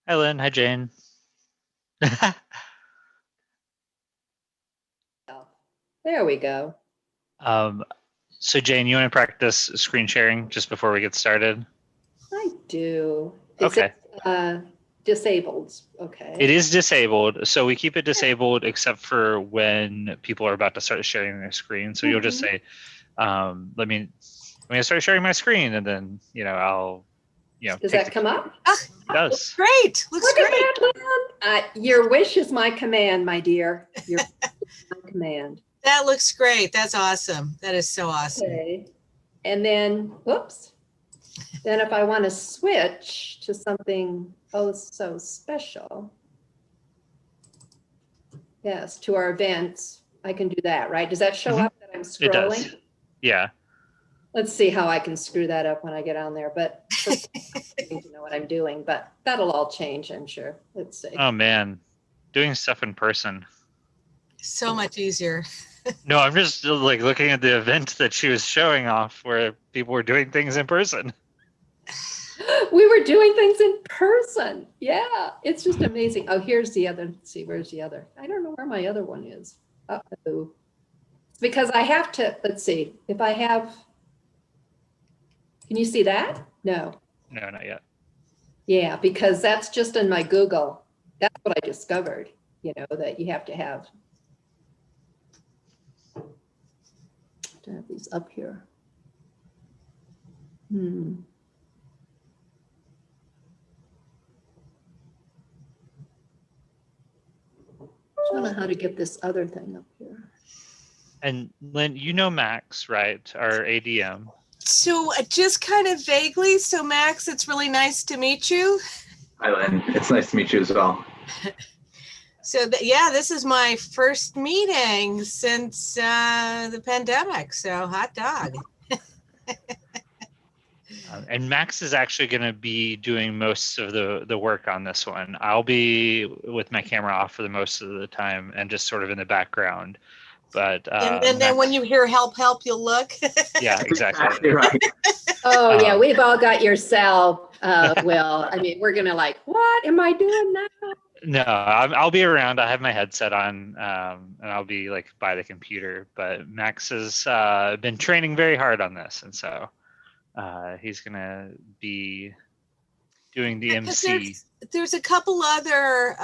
Hi, Lynn. Hi, Jane. There we go. So Jane, you want to practice screen sharing just before we get started? I do. Okay. It disabled? Okay. It is disabled, so we keep it disabled except for when people are about to start sharing their screen. So you'll just say, let me start sharing my screen, and then I'll Does that come up? It does. Great. Looks great. Look at that. Your wish is my command, my dear. Your wish is my command. That looks great. That's awesome. That is so awesome. Okay. And then, whoops. Then if I want to switch to something oh so special, yes, to our events, I can do that, right? Does that show up that I'm scrolling? It does. Yeah. Let's see how I can screw that up when I get on there. But first, I need to know what I'm doing, but that'll all change, I'm sure. Let's see. Oh man, doing stuff in person. So much easier. No, I'm just like looking at the event that she was showing off where people were doing things in person. We were doing things in person. Yeah, it's just amazing. Oh, here's the other. Let's see, where's the other? I don't know where my other one is. Uh-oh. It's because I have to, let's see, if I have, can you see that? No. No, not yet. Yeah, because that's just in my Google. That's what I discovered, that you have to have these up here. I don't know how to get this other thing up here. And Lynn, you know Max, right? Our ADM. So just kind of vaguely. So Max, it's really nice to meet you. Hi, Lynn. It's nice to meet you as well. So yeah, this is my first meeting since the pandemic. So hot dog. And Max is actually going to be doing most of the work on this one. I'll be with my camera off for the most of the time and just sort of in the background. But and then when you hear help, you'll look. Yeah, exactly. Right. Oh yeah, we've all got your cell. Will. I mean, we're gonna like, what am I doing now? No, I'll be around. I have my headset on, and I'll be like by the computer. But Max has been training very hard on this, and so he's gonna be doing the MC. There's a couple other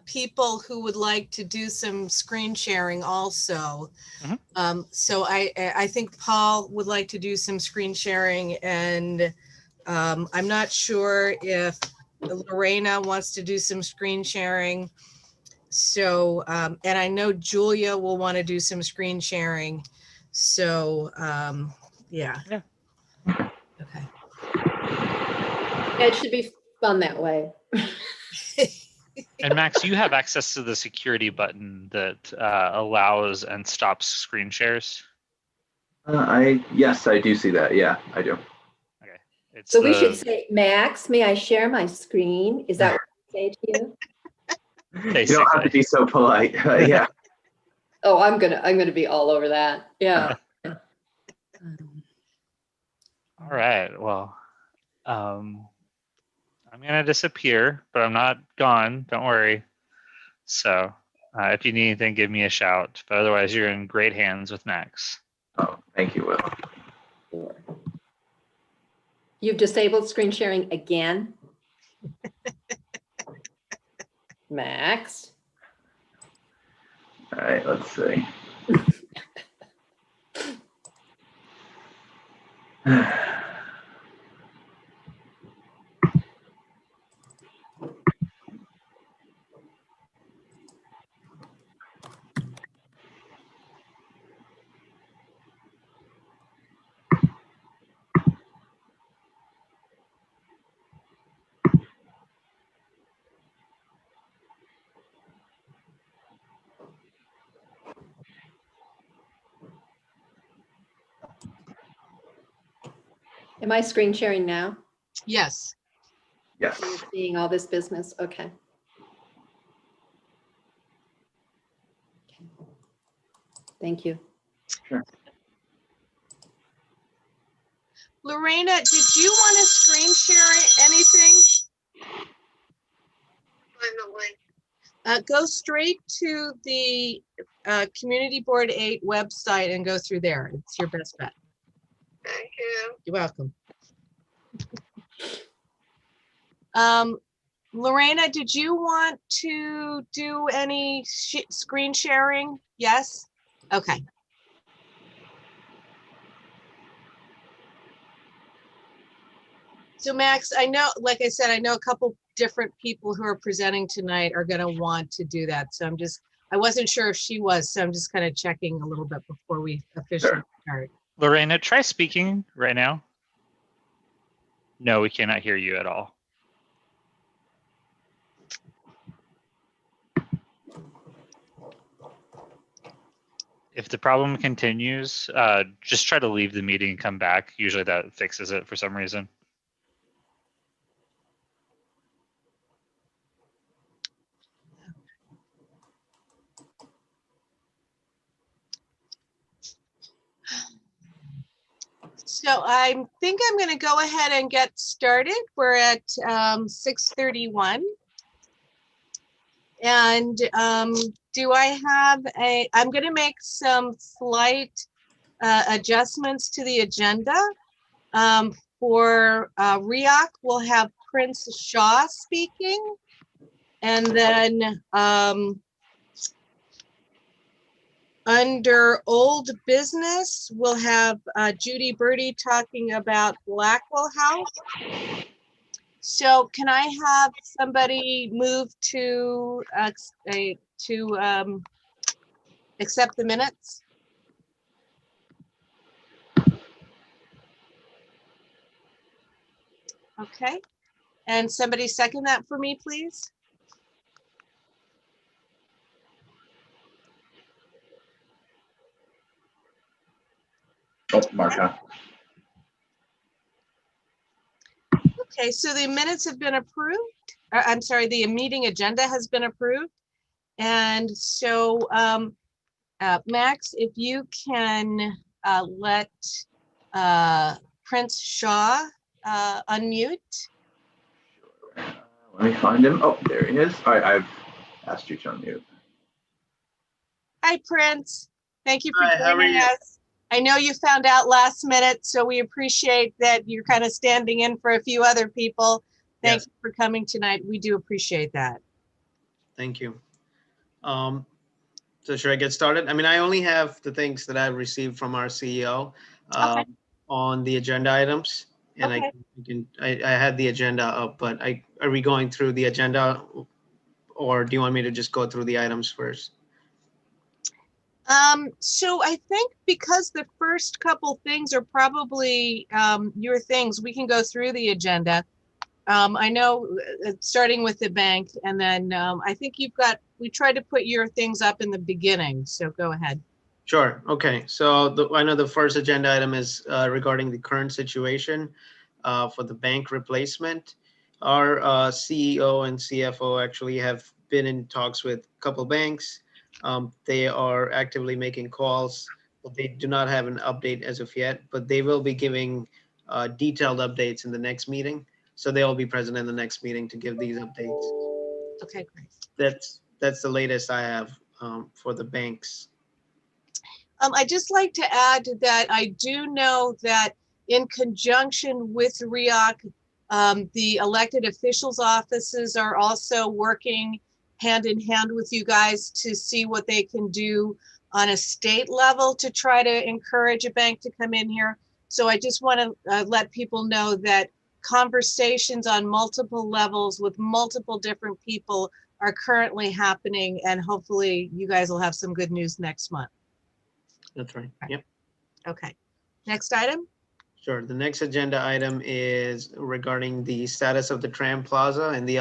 people who would like to do some screen sharing also. So I think Paul would like to do some screen sharing, and I'm not sure if Lorena wants to do some screen sharing. So, and I know Julia will want to do some screen sharing. So, yeah. Okay. It should be fun that way. And Max, you have access to the security button that allows and stops screen shares. Yes, I do see that. Yeah, I do. Okay. So we should say, Max, may I share my screen? Is that what we say to you? You don't have to be so polite. Yeah. Oh, I'm gonna be all over that. Yeah. All right. Well, I'm gonna disappear, but I'm not gone. Don't worry. So if you need anything, give me a shout. But otherwise, you're in great hands with Max. Oh, thank you, Will. Sure. You've disabled screen sharing again? Max? All right, let's see. Am I screen sharing now? Yes. Yes. So you're seeing all this business? Okay. Thank you. Sure. Lorena, did you want to screen share anything? Go straight to the Community Board 8 website and go through there. It's your best bet. Thank you. You're welcome. Lorena, did you want to do any screen sharing? Yes? Okay. So Max, I know, like I said, I know a couple different people who are presenting tonight are going to want to do that. So I wasn't sure if she was, so I'm just kind of checking a little bit before we officially start. Lorena, try speaking right now. No, we cannot hear you at all. If the problem continues, just try to leave the meeting and come back. Usually that fixes it for some reason. So I think I'm going to go ahead and get started. We're at 6:31. And do I have I'm going to make some slight adjustments to the agenda. For RIOC, we'll have Prince Shah speaking. And then under old business, we'll have Judy Birdie talking about Blackwell House. So can I have somebody move to accept the minutes? Okay. And somebody second that for me, please. Oh, Marka. Okay, so the minutes have been approved. I'm sorry, the meeting agenda has been approved. And so, Max, if you can let Prince Shah unmute. Let me find him. Oh, there he is. All right, I've asked you to unmute. Hi, Prince. Thank you for Hi, how are joining you? us. I know you found out last minute, so we appreciate that you're kind of standing in for a few other people. Thank Yes. you for coming tonight. We do appreciate that. Thank you. So should I get started? I mean, I only have the things that I've received from our CEO Okay. on the agenda items. And Okay. I had the agenda up, but are we going through the agenda, or do you want me to just go through the items first? So I think because the first couple things are probably your things, we can go through the agenda. I know starting with the bank, and then I think we tried to put your things up in the beginning, so go ahead. Sure. Okay. So I know the first agenda item is regarding the current situation for the bank replacement. Our CEO and CFO actually have been in talks with a couple banks. They are actively making calls, but they do not have an update as of yet, but they will be giving detailed updates in the next meeting. So they'll be present in the next meeting to give these updates. Okay, great. That's the latest I have for the banks. I'd just like to add that I do know that in conjunction with RIOC, the elected officials' offices are also working hand in hand with you guys to see what they can do on a state level to try to encourage a bank to come in here. So I just want to let people know that conversations on multiple levels with multiple different people are currently happening, and hopefully you guys will have some good news next month. That's right. Yep. Okay. Next item. Sure. The next agenda item is regarding the status of the Tram Plaza and the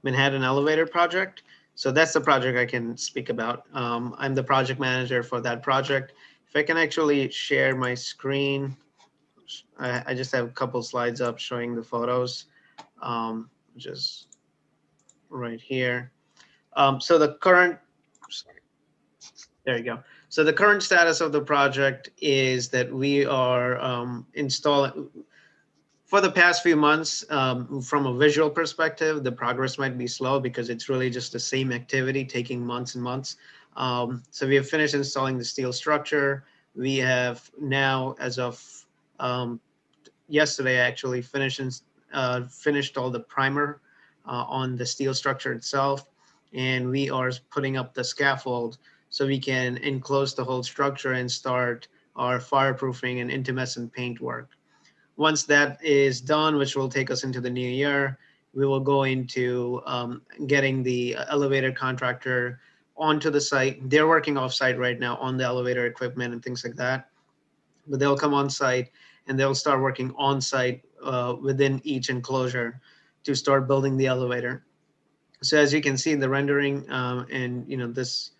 Manhattan elevator project. So that's the project I can speak about. I'm the project manager for that project. If I can actually share my screen, I just have a couple slides up showing the photos, which is right here. So the current, there you go. So the current status of the project is that we are installing, For the past few months, from a visual perspective, the progress might be slow because it's really just the same activity taking months and months. So we have finished installing the steel structure. We have now, as of yesterday, actually finished all the primer on the steel structure itself. And we are putting up the scaffold so we can enclose the whole structure and start our fireproofing and intumescent paint work. Once that is done, which will take us into the new year, we will go into getting the elevator contractor onto the site. They're working off site right now on the elevator equipment and things like that, but they'll come on site and they'll start working on site within each enclosure to start building the elevator. So as you can see in the rendering, and this,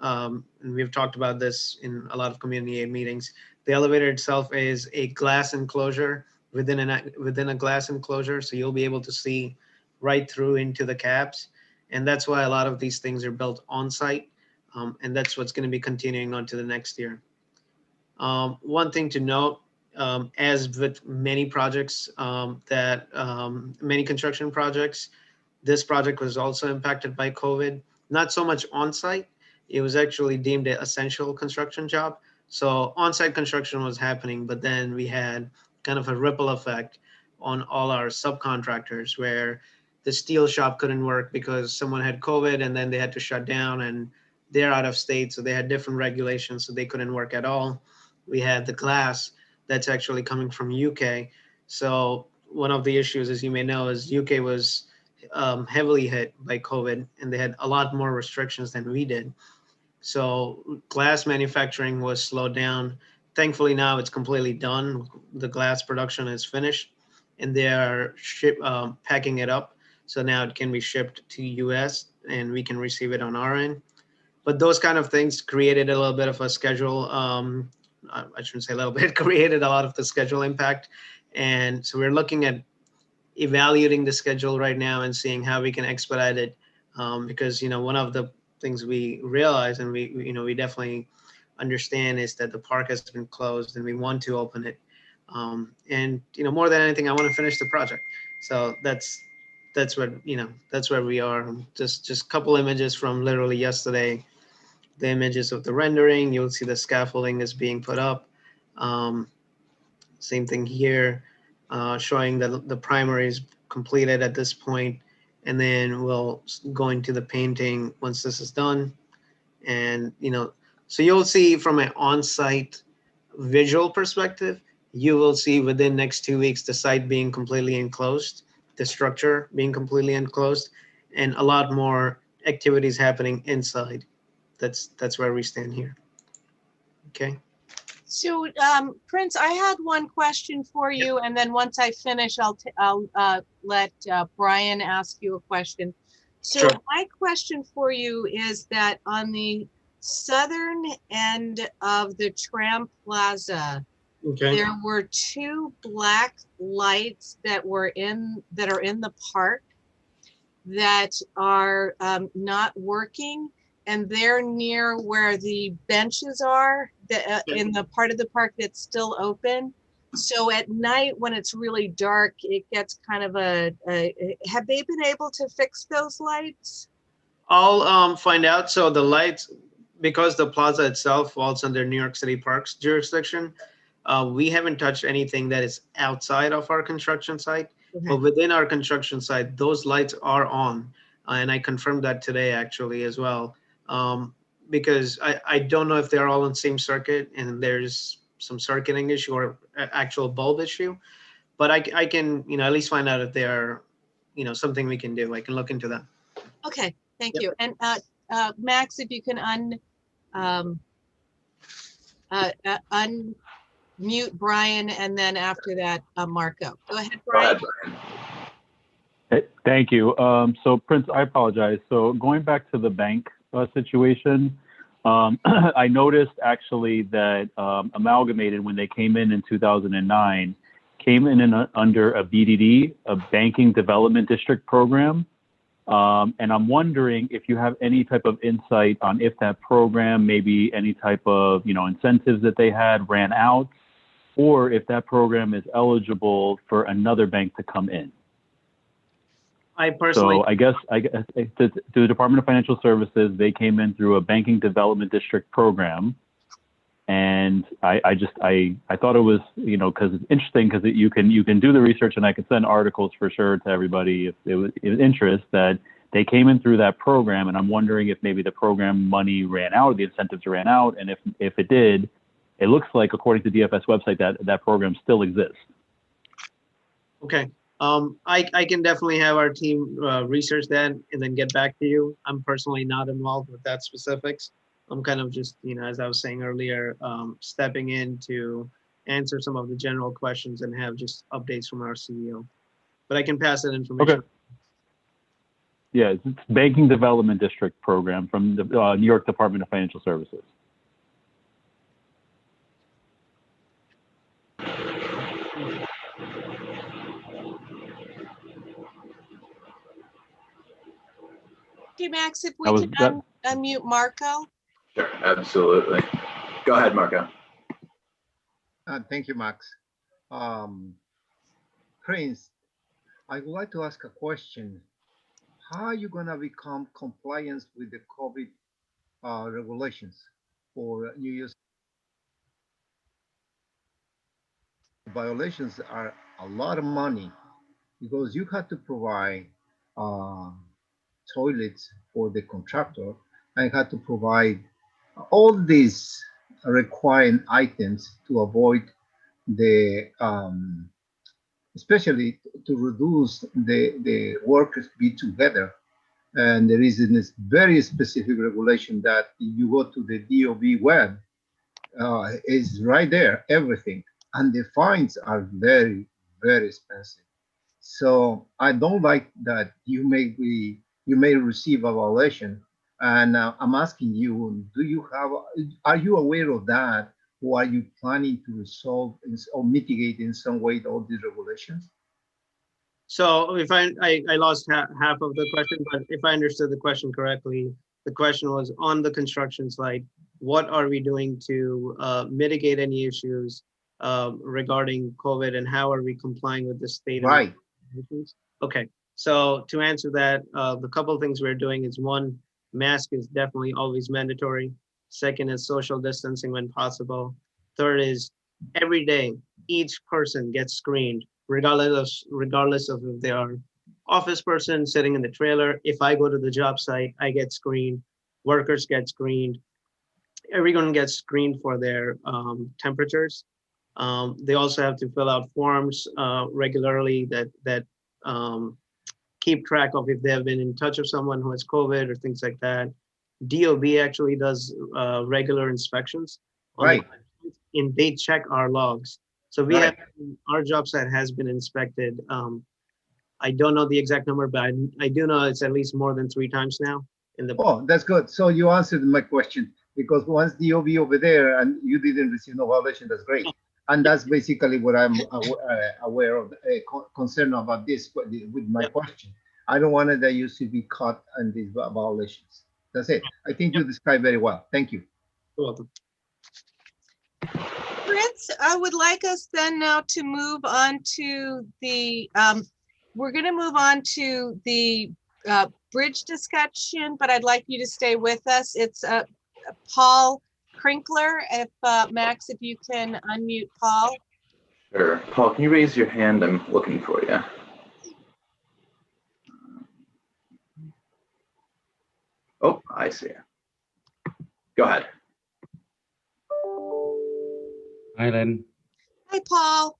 and we've talked about this in a lot of community aid meetings, the elevator itself is a glass enclosure within a glass enclosure, so you'll be able to see right through into the cabs, and that's why a lot of these things are built on site, and that's what's going to be continuing on to the next year. One thing to note, as with many projects, many construction projects, this project was also impacted by COVID, not so much on site. It was actually deemed an essential construction job. So on-site construction was happening, but then we had kind of a ripple effect on all our subcontractors where the steel shop couldn't work because someone had COVID and then they had to shut down, and they're out of state. So they had different regulations, so they couldn't work at all. We had the glass that's actually coming from UK. So one of the issues, as you may know, is UK was heavily hit by COVID, and they had a lot more restrictions than we did. So glass manufacturing was slowed down. Thankfully, now it's completely done. The glass production is finished, and they are packing it up. So now it can be shipped to US, and we can receive it on our end. But those kind of things created a little bit of a schedule. I shouldn't say a little bit, created a lot of the schedule impact. And so we're looking at evaluating the schedule right now and seeing how we can expedite it. Because, one of the things we realize and we definitely understand is that the park has been closed and we want to open it. And, more than anything, I want to finish the project. So that's where we are. Just a couple images from literally yesterday, the images of the rendering. You'll see the scaffolding is being put up. Same thing here, showing that the primer is completed at this point. And then we'll go into the painting once this is done. And, so you'll see from an on-site visual perspective, you will see within next 2 weeks, the site being completely enclosed, the structure being completely enclosed, and a lot more activities happening inside. That's where we stand here. Okay. So, Prince, I had one question for you, and then once I finish, I'll let Brian ask you a question. So Sure. My question for you is that on the southern end of the Tram Plaza, Okay. there were 2 black lights that are in the park that are not working. And they're near where the benches are, in the part of the park that's still open. So at night when it's really dark, it gets kind of have they been able to fix those lights? I'll find out. So the lights, because the plaza itself falls under New York City Parks jurisdiction, we haven't touched anything that is outside of our construction site. Okay. But within our construction site, those lights are on. And I confirmed that today actually as well. Because I don't know if they're all on the same circuit and there's some circuiting issue or actual bulb issue, but I can, at least find out if they are, something we can do. I can look into that. Okay, thank you. And Max, if you can unmute Brian, and then after that, Marco. Go ahead, Brian. Thank you. So Prince, I apologize. So going back to the bank situation, I noticed actually that Amalgamated, when they came in 2009, came in under a BDD, a Banking Development District program. And I'm wondering if you have any type of insight on if that program, maybe any type of, incentives that they had ran out, or if that program is eligible for another bank to come in. I personally, So I guess to the Department of Financial Services, they came in through a banking development district program. And I thought it was, you know, because it's interesting because you can do the research, and I can send articles for sure to everybody if it was interest, that they came in through that program. And I'm wondering if maybe the program money ran out, the incentives ran out. And if it did, it looks like, according to DFS website, that program still exists. okay. I can definitely have our team research that and then get back to you. I'm personally not involved with that specifics. I'm kind of just, you know, as I was saying earlier, stepping in to answer some of the general questions and have just updates from our CEO. But I can pass that information. Okay. Yeah, it's Banking Development District program from the New York Department of Financial Services. Okay, Max, if we can unmute Marco. Sure, absolutely. Go ahead, Marco. Thank you, Max. Prince, I would like to ask a question. How are you going to become compliant with the COVID regulations for New Year's? Violations are a lot of money because you have to provide toilets for the contractor and had to provide all these required items to avoid the especially to reduce the workers be together. And there is a very specific regulation that you go to the DOB web, is right there, everything. And the fines are very, very expensive. So I don't like that you may receive a violation. And I'm asking you, are you aware of that? Or are you planning to resolve or mitigate in some way all these regulations? So if I lost half of the question, but if I understood the question correctly, the question was on the construction site, what are we doing to mitigate any issues regarding COVID, and how are we complying with the state? Right. Okay, so to answer that, the couple of things we're doing is, one, mask is definitely always mandatory. Second is social distancing when possible. Third is every day, each person gets screened, regardless of if they are office person sitting in the trailer. If I go to the job site, I get screened, workers get screened, everyone gets screened for their temperatures. They also have to fill out forms regularly that keep track of if they have been in touch with someone who has COVID or things like that. DOB actually does regular inspections. Right. And they check our logs. So we have, our job site has been inspected. I don't know the exact number, but I do know it's at least more than 3 times now. Oh, that's good. So you answered my question, because once DOB over there and you didn't receive no violation, that's great. And that's basically what I'm aware of, concerned about this with my question. I don't want that you should be caught in these violations. That's it. I think you described very well. Thank you. You're welcome. Prince, I would like us then now to move on to the, we're going to move on to the bridge discussion, but I'd like you to stay with us. It's Paul Krinkler. If Max, if you can unmute Paul. Sure. Paul, can you raise your hand? I'm looking for you. Oh, I see you. Go ahead. Hi, Len. Hi, Paul.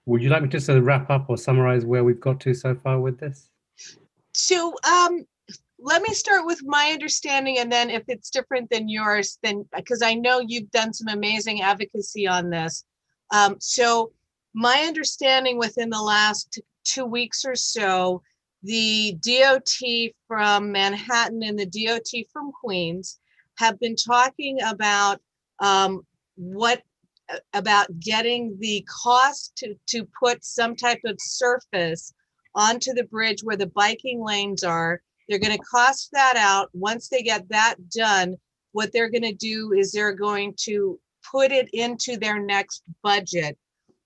Would you like me just to wrap up or summarize where we've got to so far with this? So let me start with my understanding, and then if it's different than yours, then because I know you've done some amazing advocacy on this. So my understanding within the last 2 weeks or so, the DOT from Manhattan and the DOT from Queens have been talking about about getting the cost to put some type of surface onto the bridge where the biking lanes are. They're going to cost that out. Once they get that done, what they're going to do is they're going to put it into their next budget.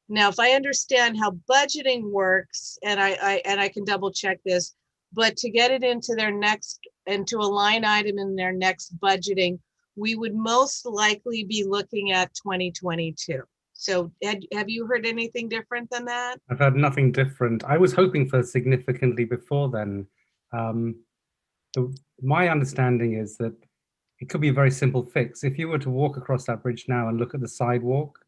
Now, if I understand how budgeting works, and I can double check this, but to get it into a line item in their next budgeting, we would most likely be looking at 2022. So have you heard anything different than that? I've heard nothing different. I was hoping for significantly before then. My understanding is that it could be a very simple fix. If you were to walk across that bridge now and look at the sidewalk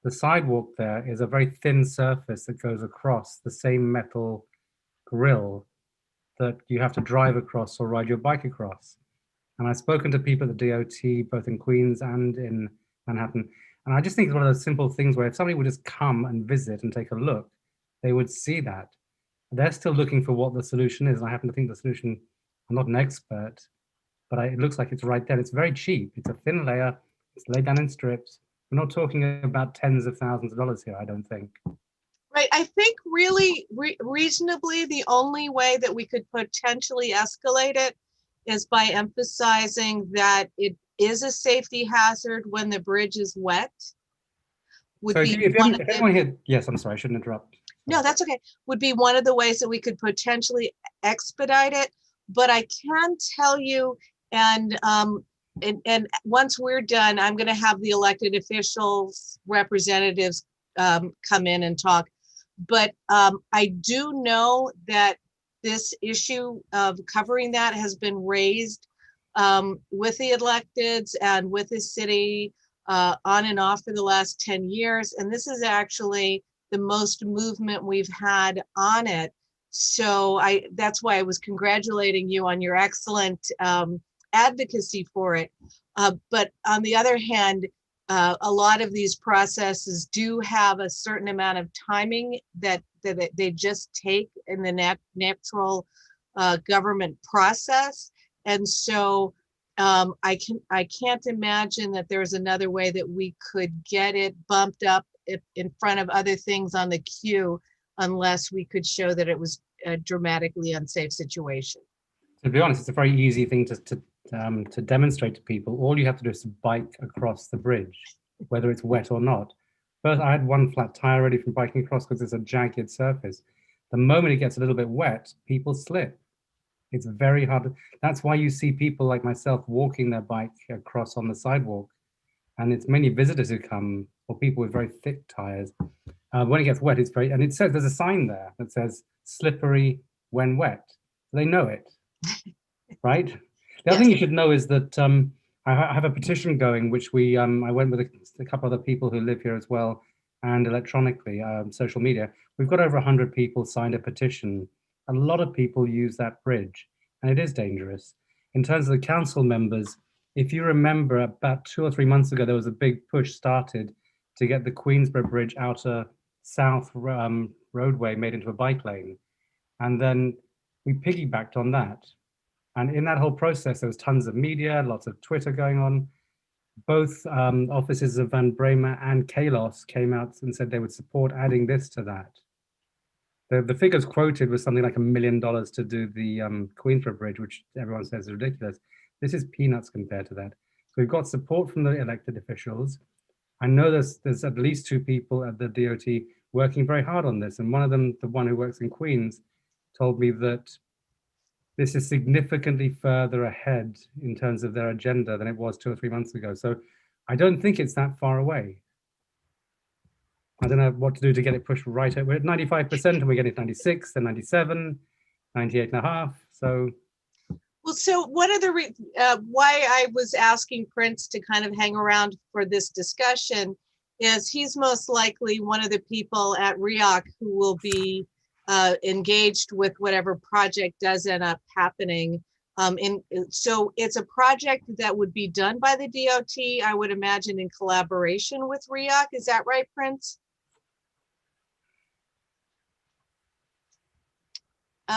there is a very thin surface that goes across the same metal grill that you have to drive across or ride your bike across. And I've spoken to people at the DOT, both in Queens and in Manhattan. And I just think it's one of those simple things where if somebody would just come and visit and take a look, they would see that. They're still looking for what the solution is. And I happen to think the solution, I'm not an expert, but it looks like it's right there. It's very cheap. It's a thin layer. It's laid down in strips. We're not talking about tens of thousands of dollars here, I don't think. Right. I think really reasonably, the only way that we could potentially escalate it is by emphasizing that it is a safety hazard when the bridge is wet. So if anyone here, yes, I'm sorry, I shouldn't interrupt. No, that's okay. Would be one of the ways that we could potentially expedite it. But I can tell you, and once we're done, I'm going to have the elected officials, representatives come in and talk. But I do know that this issue of covering that has been raised with the electeds and with the city on and off for the last 10 years. And this is actually the most movement we've had on it. So that's why I was congratulating you on your excellent advocacy for it. But on the other hand, a lot of these processes do have a certain amount of timing that they just take in the natural government process. And so I can't imagine that there's another way that we could get it bumped up in front of other things on the queue unless we could show that it was a dramatically unsafe situation. To be honest, it's a very easy thing to demonstrate to people. All you have to do is bike across the bridge, whether it's wet or not. First, I had one flat tire already from biking across because it's a jagged surface. The moment it gets a little bit wet, people slip. It's very hard. That's why you see people like myself walking their bike across on the sidewalk. And it's many visitors who come, or people with very thick tires. When it gets wet, it's very, and it says, there's a sign there that says slippery when wet. So they know it, right? The other thing you should know is that I have a petition going, which I went with a couple other people who live here as well, and electronically, social media. We've got over 100 people signed a petition. A lot of people use that bridge, and it is dangerous. In terms of the council members, if you remember about 2 or 3 months ago, there was a big push started to get the Queensborough Bridge outer south roadway made into a bike lane. And then we piggybacked on that. And in that whole process, there was tons of media, lots of Twitter going on. Both offices of Van Bremer and Kalos came out and said they would support adding this to that. The figures quoted was something like $1 million to do the Queensborough Bridge, which everyone says is ridiculous. This is peanuts compared to that. So we've got support from the elected officials. I know there's at least 2 people at the DOT working very hard on this. And one of them, the one who works in Queens, told me that this is significantly further ahead in terms of their agenda than it was 2 or 3 months ago. So I don't think it's that far away. I don't know what to do to get it pushed right. We're at 95% and we're getting 96, then 97, 98.5. So. Well, so one of the why I was asking Prince to kind of hang around for this discussion is he's most likely one of the people at RIOC who will be engaged with whatever project does end up happening. So it's a project that would be done by the DOT, I would imagine, in collaboration with RIOC. Is that right, Prince?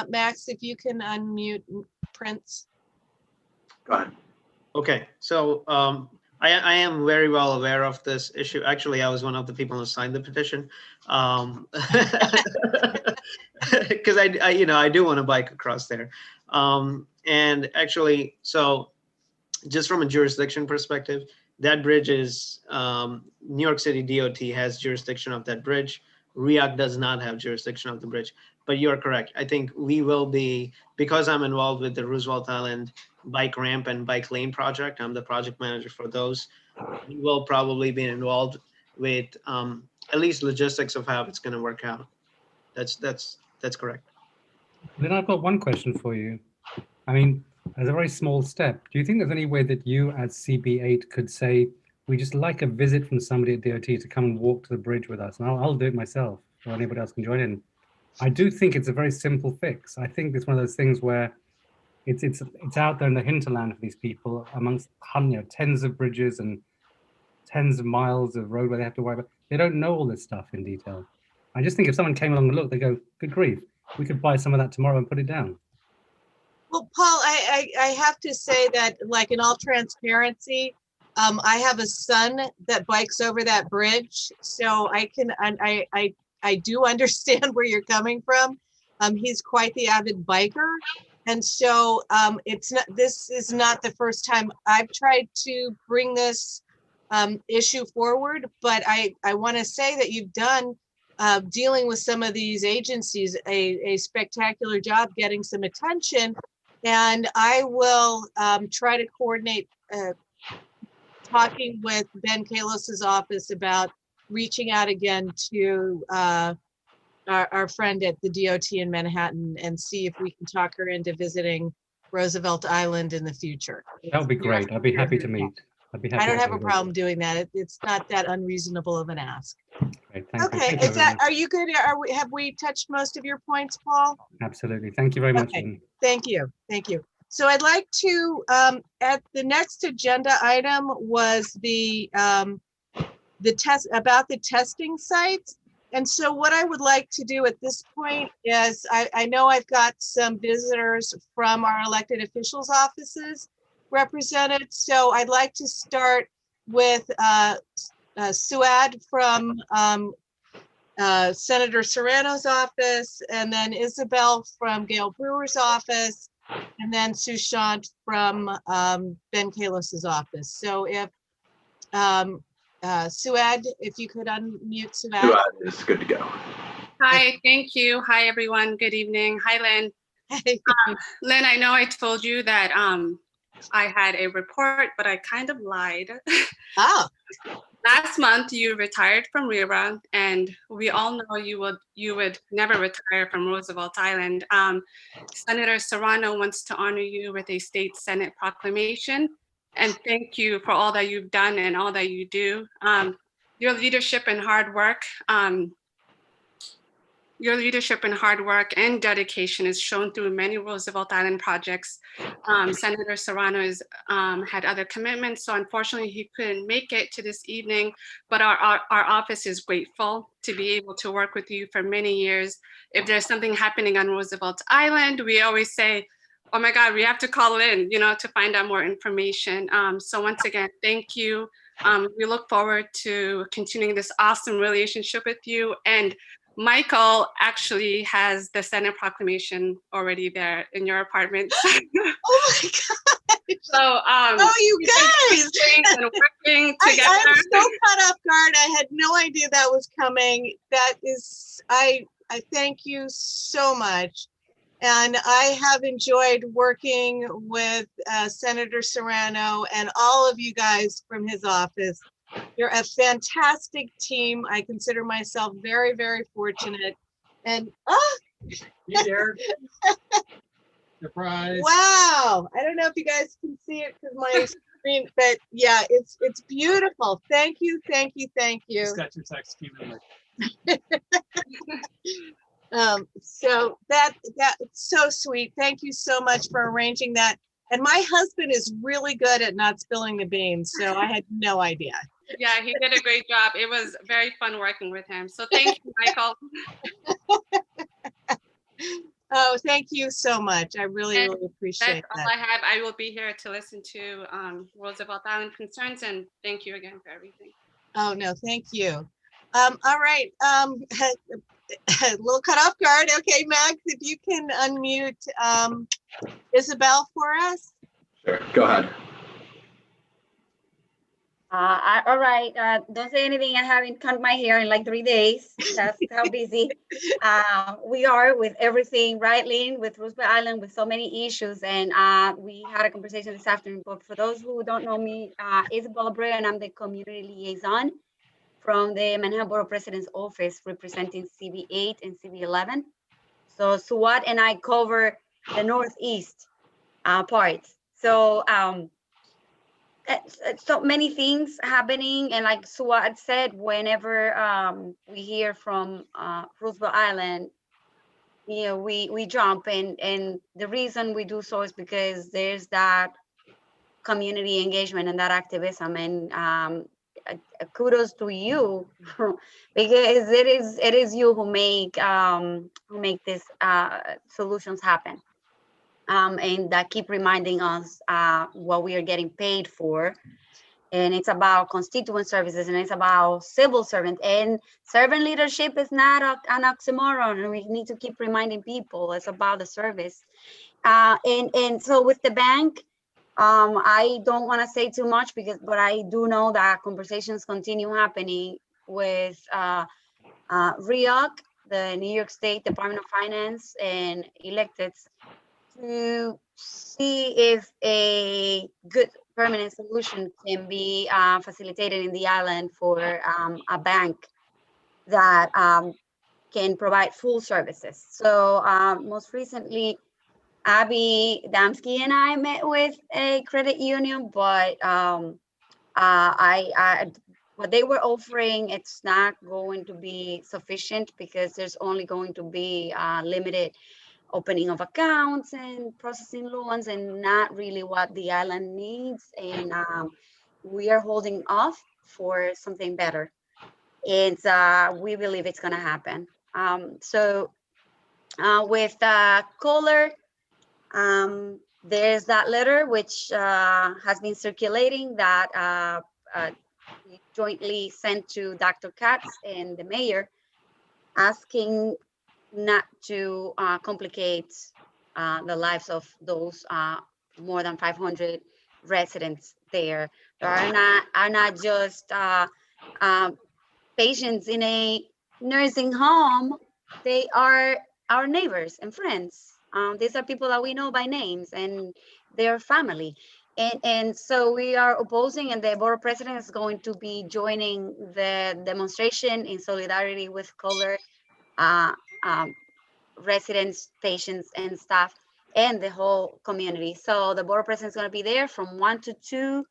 Max, if you can unmute Prince. Go ahead. Okay, so I am very well aware of this issue. Actually, I was one of the people who signed the petition. Because I do want to bike across there. And actually, so just from a jurisdiction perspective, That bridge is, New York City DOT has jurisdiction of that bridge. RIOC does not have jurisdiction of the bridge, but you're correct. I think we will be, because I'm involved with the Roosevelt Island bike ramp and bike lane project, I'm the project manager for those. We will probably be involved with at least logistics of how it's going to work out. That's correct. Then I've got one question for you. I mean, as a very small step, do you think there's any way that you as CB8 could say, we just like a visit from somebody at DOT to come and walk to the bridge with us, and I'll do it myself, or anybody else can join in. I do think it's a very simple fix. I think it's one of those things where it's out there in the hinterland for these people amongst tens of bridges and tens of miles of road where they have to worry about. They don't know all this stuff in detail. I just think if someone came along and looked, they go, good grief, we could buy some of that tomorrow and put it down. Well, Paul, I have to say that, like, in all transparency, I have a son that bikes over that bridge, so I do understand where you're coming from. He's quite the avid biker, and so this is not the first time I've tried to bring this issue forward, but I want to say that you've done dealing with some of these agencies a spectacular job getting some attention. And I will try to coordinate talking with Ben Kalos's office about reaching out again to our friend at the DOT in Manhattan and see if we can talk her into visiting Roosevelt Island in the future. That would be great. I'd be happy to meet. I don't have a problem doing that. It's not that unreasonable of an ask. Great, okay, are you good? Have we touched most of your points, Paul? Absolutely. Thank you very much. Okay. Thank you. Thank you. So I'd like to, at the next agenda item was the test about the testing sites. And so what I would like to do at this point is, I know I've got some visitors from our elected officials' offices represented. So I'd like to start with Suad from Senator Serrano's office, and then Isabel from Gail Brewer's office, and then Sushant from Ben Kalos's office. So if Suad, if you could unmute Suad. Suad is good to go. Hi, thank you. Hi, everyone. Good evening. Hi, Lynn. Hey. Lynn, I know I told you that I had a report, but I kind of lied. Oh. Last month, you retired from RIRA, and we all know you would never retire from Roosevelt Island. Senator Serrano wants to honor you with a state Senate proclamation, and thank you for all that you've done and all that you do. Your leadership and hard work and dedication is shown through many Roosevelt Island projects. Senator Serrano has had other commitments, so unfortunately he couldn't make it to this evening, but our office is grateful to be able to work with you for many years. If there's something happening on Roosevelt Island, we always say, oh my God, we have to call in, to find out more information. So once again, thank you. We look forward to continuing this awesome relationship with you. And Michael actually has the Senate proclamation already there in your apartment. Oh my God. So, you guys. And working together. I'm so caught off guard. I had no idea that was coming. That is, I thank you so much. And I have enjoyed working with Senator Serrano and all of you guys from his office. You're a fantastic team. I consider myself very, very fortunate. And surprise! Wow! I don't know if you guys can see it because my screen, but yeah, it's beautiful. Thank you, thank you, thank you. Just got your text email. So that's so sweet. Thank you so much for arranging that. And my husband is really good at not spilling the beans, so I had no idea. Yeah, he did a great job. It was very fun working with him. So thank you, Michael. Oh, thank you so much. I really, really appreciate that. That's all I have. I will be here to listen to Roosevelt Island concerns, and thank you again for everything. Oh, no, thank you. All right. A little cut off guard. Okay, Max, if you can unmute Isabel for us. Sure, go ahead. All right. Don't say anything. I haven't cut my hair in like 3 days. That's how busy we are with everything, right, Lynn, with Roosevelt Island, with so many issues. And we had a conversation this afternoon. But for those who don't know me, Isabella Bray, and I'm the community liaison from the Manhattan Borough President's Office representing CB8 and CB11. So Suad and I cover the Northeast parts. So so many things happening, and like Suad said, whenever we hear from Roosevelt Island, we jump, and the reason we do so is because there's that community engagement and that activism, and kudos to you because it is you who make these solutions happen, and that keep reminding us what we are getting paid for. And it's about constituent services, and it's about civil servant, and servant leadership is not an oxymoron, and we need to keep reminding people it's about the service. And so with the bank, I don't want to say too much but I do know that conversations continue happening with RIOC, the New York State Department of Finance, and electeds to see if a good permanent solution can be facilitated in the island for a bank that can provide full services. So most recently, Abby Damsky and I met with a credit union, but what they were offering, it's not going to be sufficient because there's only going to be limited opening of accounts and processing loans, and not really what the island needs. And we are holding off for something better. And we believe it's going to happen. So with Kohler, there's that letter which has been circulating that we jointly sent to Dr. Katz and the mayor, asking not to complicate the lives of those more than 500 residents there. There are not just patients in a nursing home. They are our neighbors and friends. These are people that we know by names, and their family. And so we are opposing, and the board president is going to be joining the demonstration in solidarity with Kohler residents, patients, and staff, and the whole community. So the board president is going to be there from 1 to 2.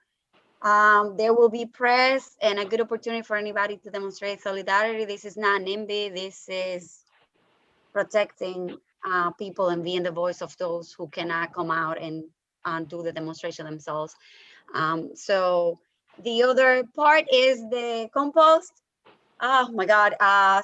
There will be press and a good opportunity for anybody to demonstrate solidarity. This is not NIMBY. This is protecting people and being the voice of those who cannot come out and do the demonstration themselves. So the other part is the compost. Oh my God.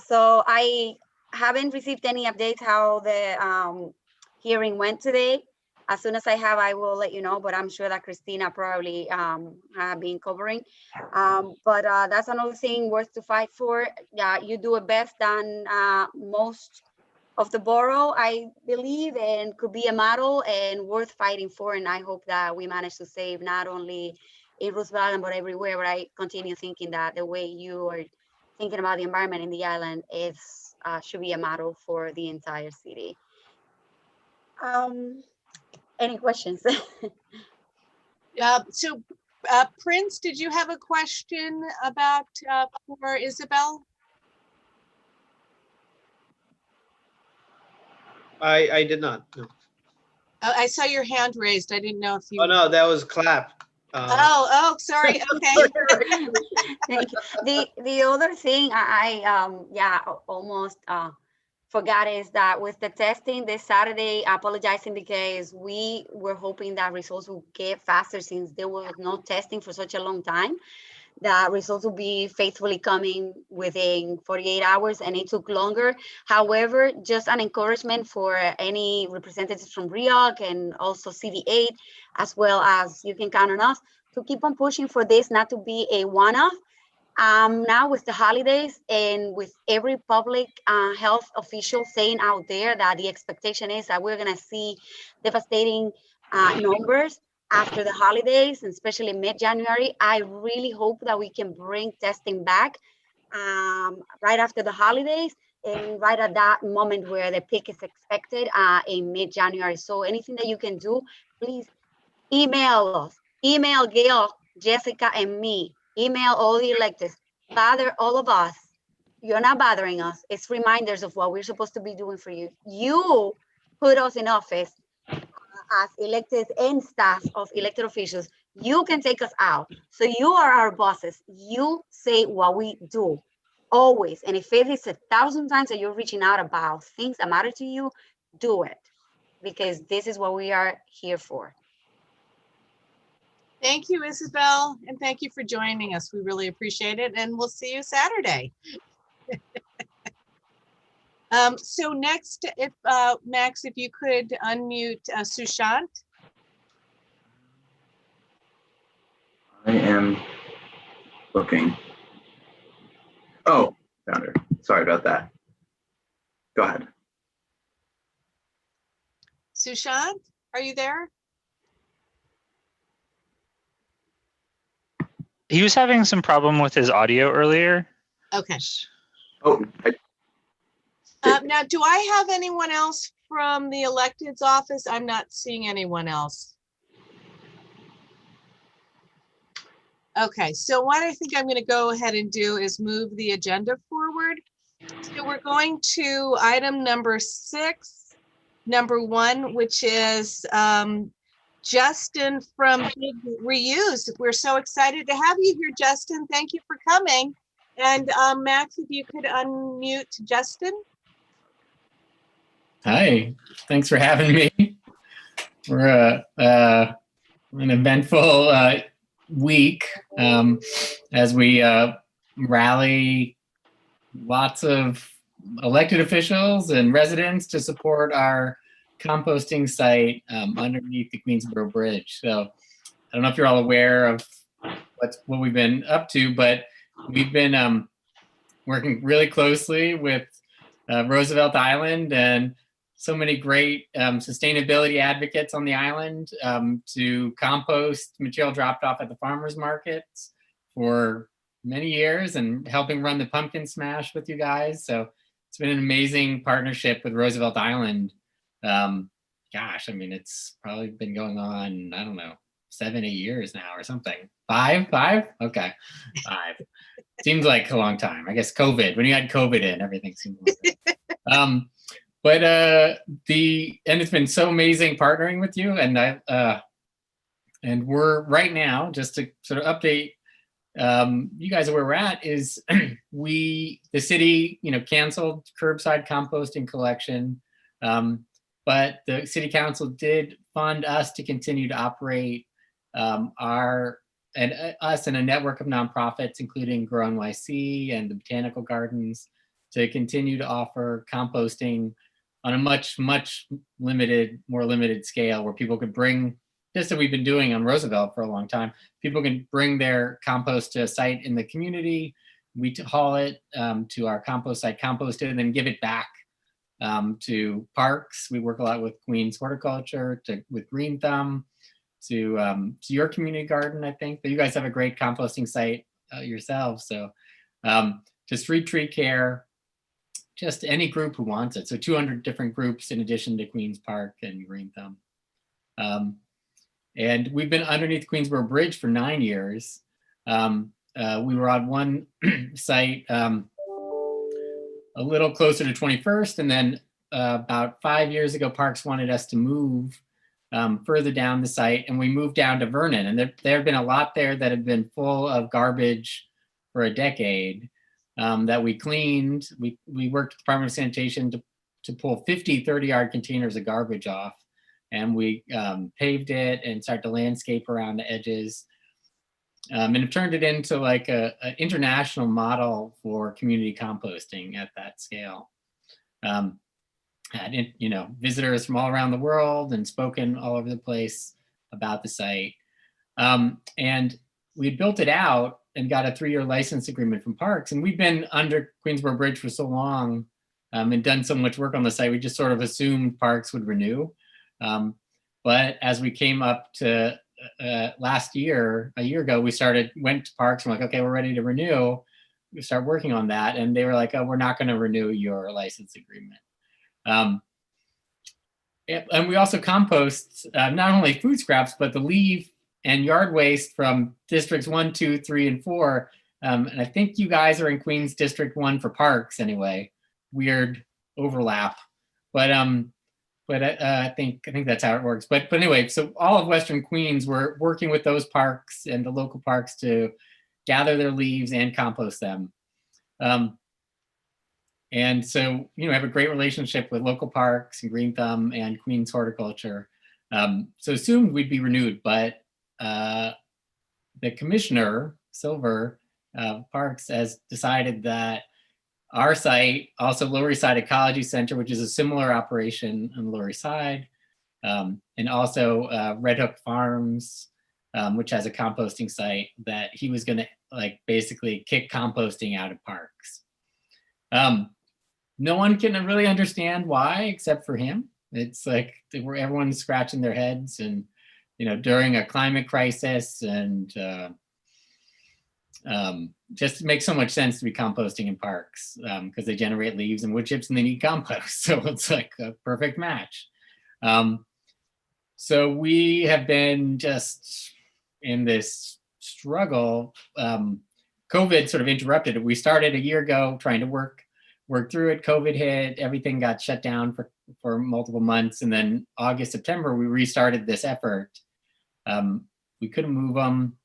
So I haven't received any updates how the hearing went today. As soon as I have, I will let you know, but I'm sure that Christina probably have been covering. But that's another thing worth to fight for. Yeah, you do it best than most of the borough, I believe, and could be a model and worth fighting for. And I hope that we manage to save not only in Roosevelt Island, but everywhere. But I continue thinking that the way you are thinking about the environment in the island is should be a model for the entire city. Any questions? So Prince, did you have a question about for Isabel? I did not. No. I saw your hand raised. I didn't know if you. Oh no, that was clap. Oh, sorry. Okay. Thank you. The other thing I almost forgot is that with the testing this Saturday, apologizing because we were hoping that results would get faster since there was no testing for such a long time. The results will be faithfully coming within 48 hours, and it took longer. However, just an encouragement for any representatives from RIOC and also CB8, as well as you can count on us to keep on pushing for this not to be a one-off. Now with the holidays and with every public health official saying out there that the expectation is that we're gonna see devastating numbers, after the holidays, and especially mid-January. I really hope that we can bring testing back right after the holidays and right at that moment where the peak is expected in mid-January. So anything that you can do, please email us, email Gail, Jessica, and me, email all the electeds, bother all of us. You're not bothering us. It's reminders of what we're supposed to be doing for you. You put us in office as elected and staff of elected officials. You can take us out. So you are our bosses. You say what we do always. And if it is 1,000 times that you're reaching out about things that matter to you, do it, because this is what we are here for. Thank you, Isabel, and thank you for joining us. We really appreciate it, and we'll see you Saturday. So next, if Max, if you could unmute Sushant. I am looking. Oh, found her. Sorry about that. Go ahead. Sushant, are you there? He was having some problem with his audio earlier. Okay. Oh, Now, do I have anyone else from the elected's office? I'm not seeing anyone else. Okay, so what I think I'm going to go ahead and do is move the agenda forward. So we're going to item number 6, number 1, which is Justin from Big Reuse. We're so excited to have you here, Justin. Thank you for coming. And Max, if you could unmute Justin. Hi, thanks for having me. We're an eventful week as we rally lots of elected officials and residents to support our composting site underneath the Queensboro Bridge. So I don't know if you're all aware of what we've been up to, but we've been working really closely with Roosevelt Island and so many great sustainability advocates on the island to compost material dropped off at the farmers markets for many years, and helping run the pumpkin smash with you guys. So it's been an amazing partnership with Roosevelt Island. Gosh, I mean, it's probably been going on, I don't know, 7, 8 years now or something. 5? Okay, 5. Seems like a long time. I guess COVID, when you had COVID in, everything seemed like but it's been so amazing partnering with you, and and we're right now, just to sort of update you guys where we're at, is the city, canceled curbside composting collection, but the city council did fund us to continue to operate us and a network of nonprofits, including Grow NYC and the Botanical Gardens, to continue to offer composting on a much more limited scale, where people could bring, just as we've been doing on Roosevelt for a long time, people can bring their compost to a site in the community. We haul it to our compost site, compost it, and then give it back to parks. We work a lot with Queens Horticulture, with Green Thumb, to your community garden, I think. But you guys have a great composting site yourselves. So to Street Tree Care, just any group who wants it. So 200 different groups in addition to Queens Park and Green Thumb. And we've been underneath Queensboro Bridge for 9 years. We were on one site a little closer to 21st, and then about 5 years ago, Parks wanted us to move further down the site, and we moved down to Vernon. And there have been a lot there that have been full of garbage for a decade that we cleaned. We worked with the Department of Sanitation to pull 50 30-yard containers of garbage off, and we paved it and started to landscape around the edges. And it turned it into like an international model for community composting at that scale. Had visitors from all around the world and spoken all over the place about the site. And we built it out and got a 3-year license agreement from Parks. And we've been under Queensboro Bridge for so long and done so much work on the site, we just sort of assumed Parks would renew. But as we came up to last year, a year ago, went to parks and like, okay, we're ready to renew. We start working on that. And they were like, oh, we're not going to renew your license agreement. And we also compost not only food scraps, but the leaf and yard waste from districts 1, 2, 3, and 4. And I think you guys are in Queens District 1 for parks anyway. Weird overlap, but I think that's how it works. But anyway, so all of Western Queens were working with those parks and the local parks to gather their leaves and compost them. And so, I have a great relationship with local parks and Green Thumb and Queens Horticulture. So soon we'd be renewed, but the commissioner, Silver Parks, has decided that our site, also Lower East Side Ecology Center, which is a similar operation on the Lower East Side, and also Red Hook Farms, which has a composting site, that he was gonna basically kick composting out of parks. No one can really understand why except for him. It's like everyone's scratching their heads, and during a climate crisis, and just makes so much sense to be composting in parks because they generate leaves and wood chips and they need compost. So it's like a perfect match. So we have been just in this struggle. COVID sort of interrupted it. We started a year ago trying to work through it. COVID hit, everything got shut down for multiple months. And then August, September, we restarted this effort. We couldn't move them.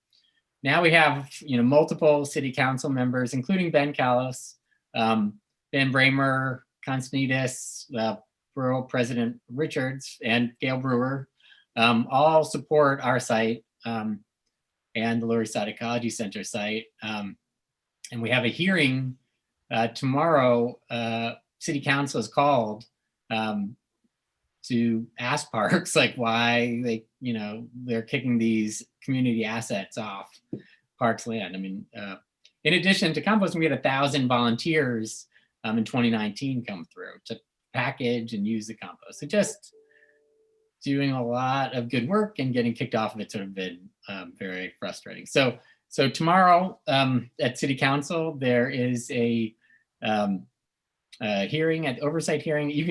Now we have, multiple city council members, including Ben Callis, Ben Bramer, Constantidis, Borough President Richards, and Gail Brewer, all support our site and the Lower East Side Ecology Center site. And we have a hearing tomorrow. City Council is called to ask parks why they're kicking these community assets off parks land. I mean, in addition to composting, we had 1,000 volunteers in 2019 come through to package and use the compost. So just doing a lot of good work, and getting kicked off of it's sort of been very frustrating. So tomorrow at City Council, there is a hearing, at oversight hearing. You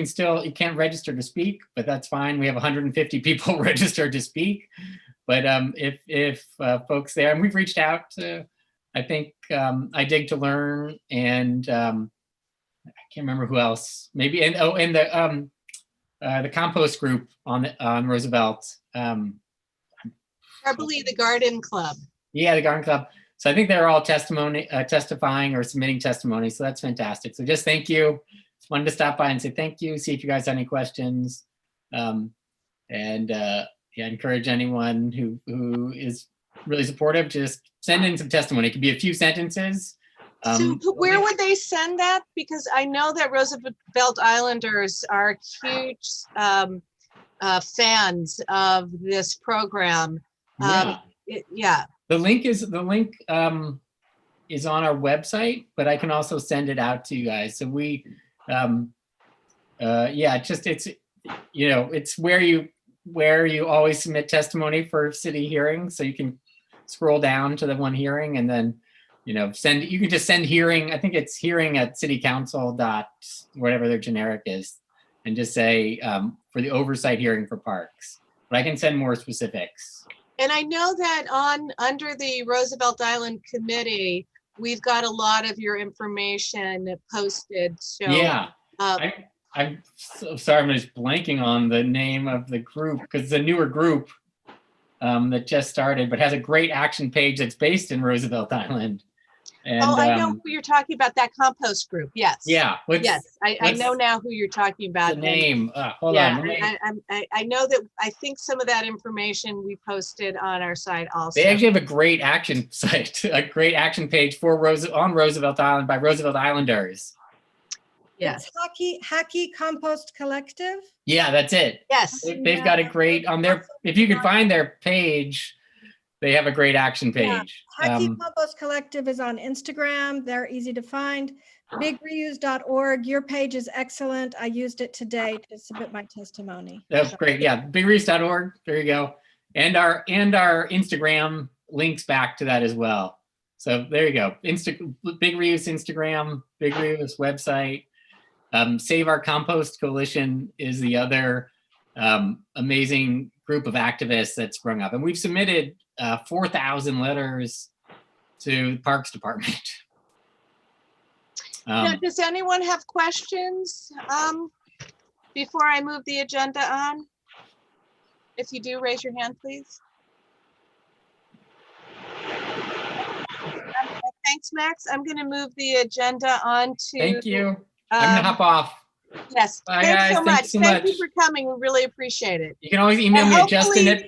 can't register to speak, but that's fine. We have 150 people registered to speak. But if folks there, and we've reached out to, I think I Dig to Learn, and I can't remember who else, maybe, and the compost group on Roosevelt. Probably the Garden Club. Yeah, the Garden Club. So I think they're all testifying or submitting testimony. So that's fantastic. So just thank you. Just wanted to stop by and say thank you, see if you guys have any questions. Encourage anyone who is really supportive, just send in some testimony. It could be a few sentences. So where would they send that? Because I know that Roosevelt Islanders are huge fans of this program. Yeah. The link is on our website, but I can also send it out to you guys. So we, it's where you always submit testimony for city hearings. So you can scroll down to the one hearing, and then you can just send hearing. I think it's hearing at citycouncil whatever their generic is, and just say for the oversight hearing for parks. But I can send more specifics. And I know that under the Roosevelt Island Committee, we've got a lot of your information posted. So yeah, I'm so sorry, I'm just blanking on the name of the group, because it's a newer group that just started, but has a great action page that's based in Roosevelt Island. And, I know who you're talking about, that compost group. Yes. Yeah. I know now who you're talking about. The name. Hold on. I know that. I think some of that information we posted on our site also. They actually have a great action site, a great action page on Roosevelt Island by Roosevelt Islanders. Yes. It's Hacky Compost Collective. Yeah, that's it. Yes. They've got a great on their. If you could find their page, they have a great action page. Yeah. Hacky Compost Collective is on Instagram. They're easy to find. BigReuse.org. Your page is excellent. I used it today to submit my testimony. That's great. Yeah, BigReuse.org. There you go. And our Instagram links back to that as well. So there you go. Big Reuse Instagram, Big Reuse website. Save Our Compost Coalition is the other amazing group of activists that sprung up. And we've submitted 4,000 letters to the Parks Department. Now, does anyone have questions before I move the agenda on? If you do, raise your hand, please. Thanks, Max. I'm going to move the agenda on to. Thank you. I'm going to hop off. Yes. Bye, Thanks guys. so much. Thanks so Thank much. you for coming. We really appreciate it. You can always email me at Justin.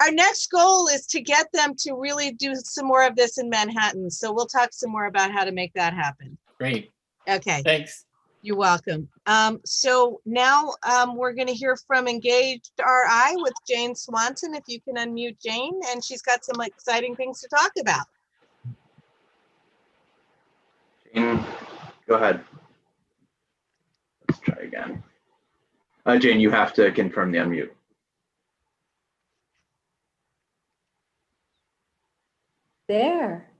Our next goal is to get them to really do some more of this in Manhattan. So we'll talk some more about how to make that happen. Great. Okay. Thanks. You're welcome. So now we're going to hear from Engaged RI with Jane Swanson. If you can unmute Jane, and she's got some exciting things to talk about. Jane, go ahead. Let's try again. Jane, you have to confirm the unmute. There.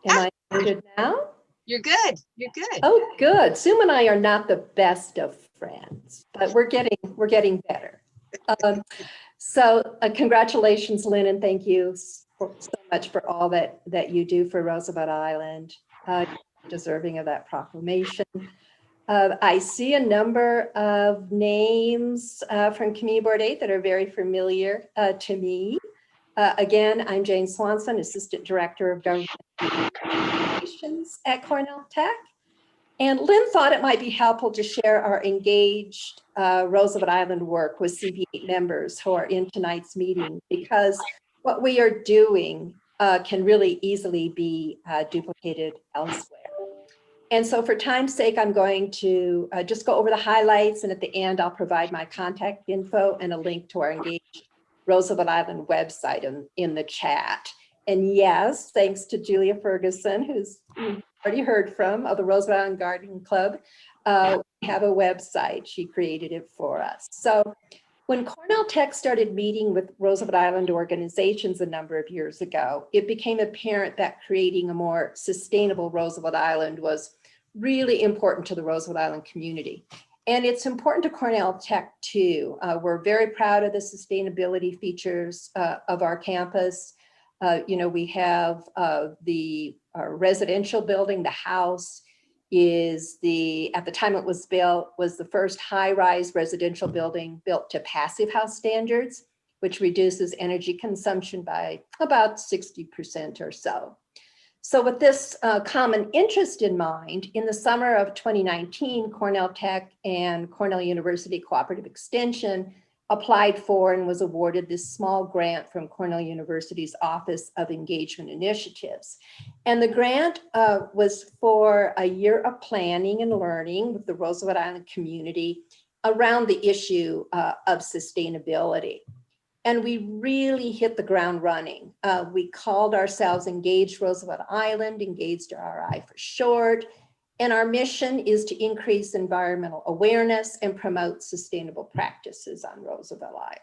Am I muted now? You're good. You're good. Oh, good. Sue and I are not the best of friends, but we're getting better. So congratulations, Lynn, and thank you so much for all that you do for Roosevelt Island. Deserving of that proclamation. I see a number of names from Community Board 8 that are very familiar to me. Again, I'm Jane Swanson, Assistant Director of Government Communications at Cornell Tech. And Lynn thought it might be helpful to share our engaged Roosevelt Island work with CB8 members who are in tonight's meeting, because what we are doing can really easily be duplicated elsewhere. And so for time's sake, I'm going to just go over the highlights, and at the end, I'll provide my contact info and a link to our engaged Roosevelt Island website in the chat. And yes, thanks to Julia Ferguson, who's you've already heard from, of the Roosevelt Island Garden Club, we have a website. She created it for us. So when Cornell Tech started meeting with Roosevelt Island organizations a number of years ago, it became apparent that creating a more sustainable Roosevelt Island was really important to the Roosevelt Island community. And it's important to Cornell Tech too. We're very proud of the sustainability features of our campus. We have the residential building. The house is at the time it was built, was the first high-rise residential building built to passive house standards, which reduces energy consumption by about 60% or so. So with this common interest in mind, in the summer of 2019, Cornell Tech and Cornell University Cooperative Extension applied for and was awarded this small grant from Cornell University's Office of Engagement Initiatives. And the grant was for a year of planning and learning with the Roosevelt Island community around the issue of sustainability. And we really hit the ground running. We called ourselves Engaged Roosevelt Island, Engaged RI for short. And our mission is to increase environmental awareness and promote sustainable practices on Roosevelt Island.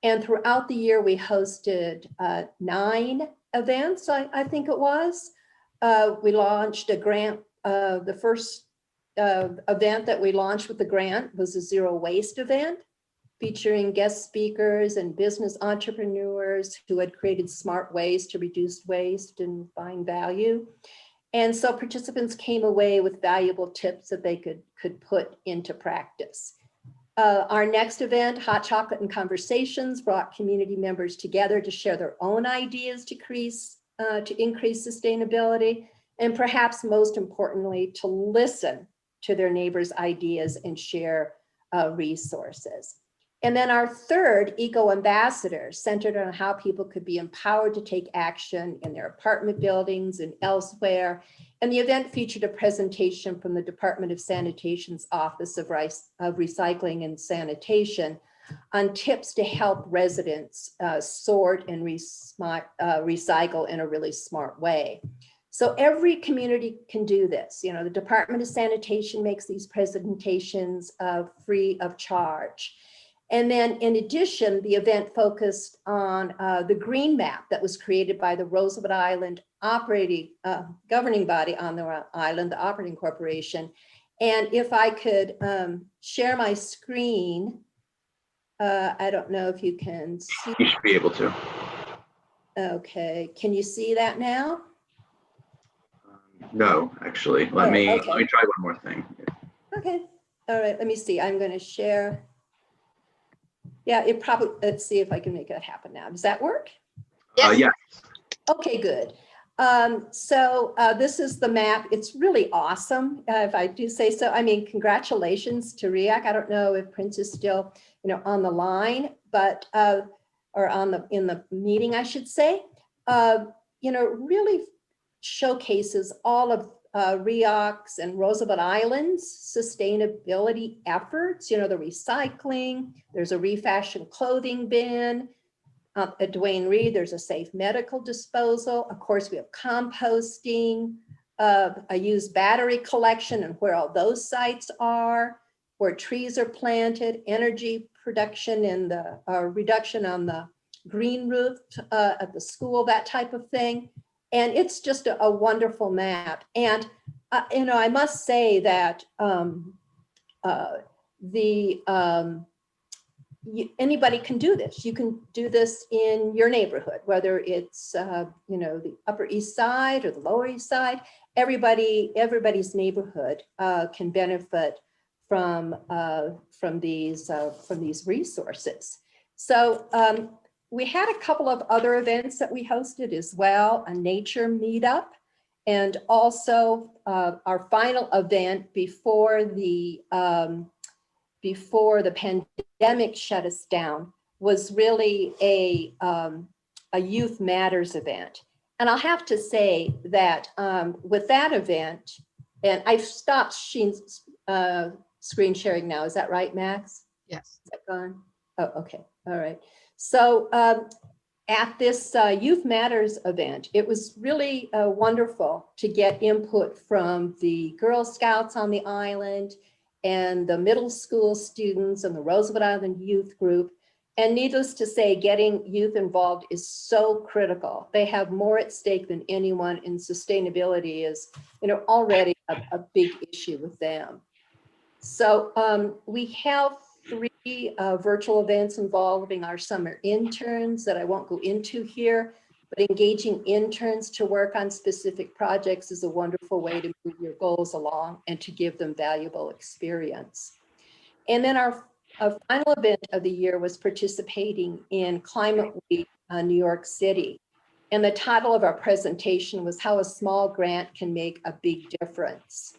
And throughout the year, we hosted 9 events, I think it was. We launched a grant. The first event that we launched with the grant was a zero waste event, featuring guest speakers and business entrepreneurs who had created smart ways to reduce waste and find value. And so participants came away with valuable tips that they could put into practice. Our next event, Hot Chocolate and Conversations, brought community members together to share their own ideas to increase sustainability, and perhaps most importantly, to listen to their neighbors' ideas and share resources. And then our third, Eco Ambassador, centered on how people could be empowered to take action in their apartment buildings and elsewhere. And the event featured a presentation from the Department of Sanitation's Office of Recycling and Sanitation on tips to help residents sort and recycle in a really smart way. So every community can do this. The Department of Sanitation makes these presentations free of charge. And then in addition, the event focused on the green map that was created by the Roosevelt Island governing body on the island, the operating corporation. And if I could share my screen, I don't know if you can see. You should be able to. Okay, can you see that now? No, actually, let me try one more thing. Okay, all right, let me see. I'm going to share. Yeah, it probably, let's see if I can make that happen now. Does that work? Yeah. Okay, good. So this is the map. It's really awesome, if I do say so. I mean, congratulations to RIOC. I don't know if Prince is still, on the line, but or in the meeting, I should say. Really showcases all of RIOC's and Roosevelt Island's sustainability efforts, the recycling, there's a refashioned clothing bin. At Duane Reade, there's a safe medical disposal. Of course, we have composting, a used battery collection and where all those sites are, where trees are planted, energy production and the reduction on the green roof at the school, that type of thing. And it's just a wonderful map. And, I must say that anybody can do this. You can do this in your neighborhood, whether it's, the Upper East Side or the Lower East Side. Everybody's neighborhood can benefit from these resources. So we had a couple of other events that we hosted as well, a nature meetup, and also our final event before the pandemic shut us down was really a Youth Matters event. And I'll have to say that with that event, and I've stopped screen sharing now. Is that right, Max? Yes. Is that gone? Oh, okay. All right. So at this Youth Matters event, it was really wonderful to get input from the Girl Scouts on the island and the middle school students and the Roosevelt Island Youth Group. And needless to say, getting youth involved is so critical. They have more at stake than anyone, and sustainability is, already a big issue with them. So we have 3 virtual events involving our summer interns that I won't go into here, but engaging interns to work on specific projects is a wonderful way to move your goals along and to give them valuable experience. And then our final event of the year was participating in Climate Week New York City. And the title of our presentation was How a Small Grant Can Make a Big Difference.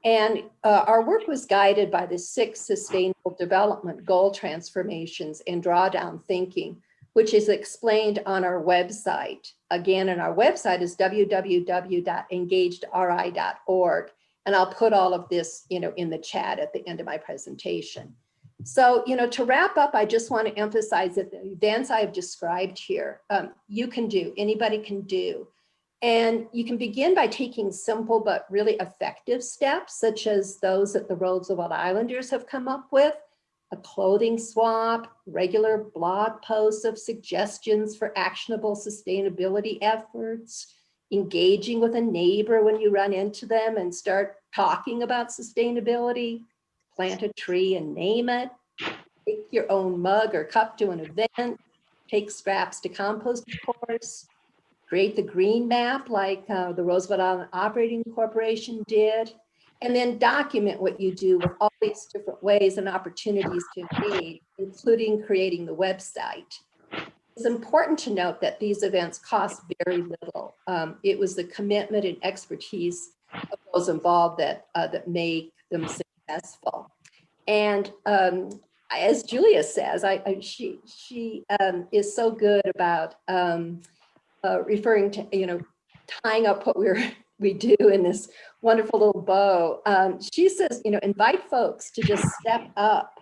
And our work was guided by the 6 Sustainable Development Goal transformations and drawdown thinking, which is explained on our website. Again, and our website is www.engagedri.org. And I'll put all of this, in the chat at the end of my presentation. So, to wrap up, I just want to emphasize that the events I have described here, you can do, anybody can do. And you can begin by taking simple but really effective steps, such as those that the Roosevelt Islanders have come up with, a clothing swap, regular blog posts of suggestions for actionable sustainability efforts, engaging with a neighbor when you run into them and start talking about sustainability, plant a tree and name it, take your own mug or cup to an event, take scraps to compost, of course, create the green map like the Roosevelt Island Operating Corporation did, and then document what you do with all these different ways and opportunities to engage, including creating the website. It's important to note that these events cost very little. It was the commitment and expertise of those involved that make them successful. And as Julia says, she is so good about referring to, tying up what we do in this wonderful little bow. She says, invite folks to just step up,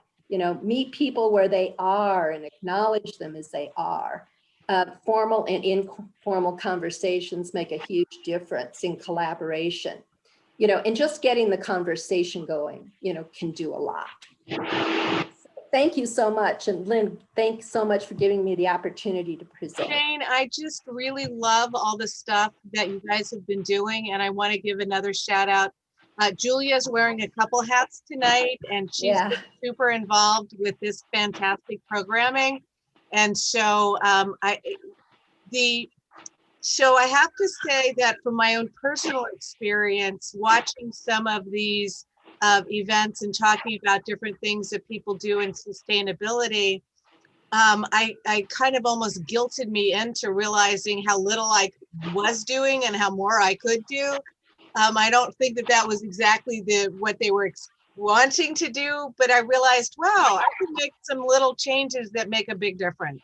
meet people where they are and acknowledge them as they are. Formal and informal conversations make a huge difference in collaboration, and just getting the conversation going, can do a lot. Thank you so much. And Lynn, thanks so much for giving me the opportunity to present. Jane, I just really love all the stuff that you guys have been doing, and I want to give another shout out. Julia's wearing a couple hats tonight, and she's been super involved with this fantastic programming. And so I have to say that from my own personal experience, watching some of these events and talking about different things that people do in sustainability, I kind of almost guilted me into realizing how little I was doing and how more I could do. I don't think that that was exactly what they were wanting to do, but I realized, wow, I can make some little changes that make a big difference.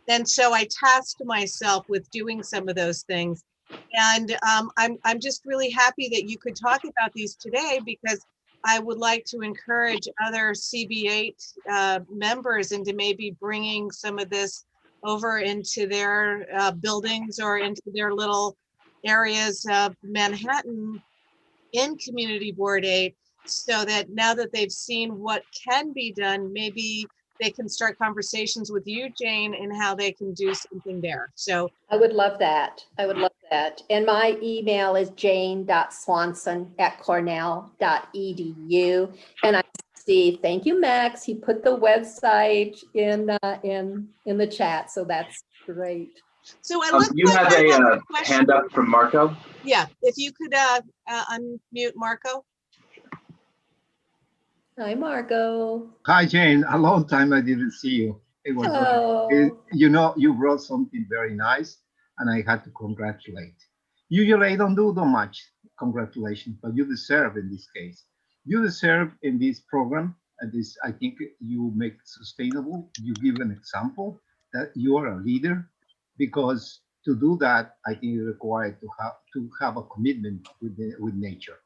And so I tasked myself with doing some of those things. And I'm just really happy that you could talk about these today, because I would like to encourage other CB8 members into maybe bringing some of this over into their buildings or into their little areas of Manhattan in Community Board 8, so that now that they've seen what can be done, maybe they can start conversations with you, Jane, and how they can do something there. So I would love that. I would love that. And my email is jane.swanson@cornell.edu. And I see, thank you, Max. He put the website in the chat. So that's great. So you have a hand up from Marco. Yeah, if you could unmute Marco. Hi, Marco. Hi, Jane. A long time I didn't see you. It was, you know, you brought something very nice, and I had to congratulate. Usually I don't do much congratulations, but you deserve in this case. You deserve in this program, and this, I think you make it sustainable. You give an example that you are a leader, because to do that, I think it's required to have a commitment with nature.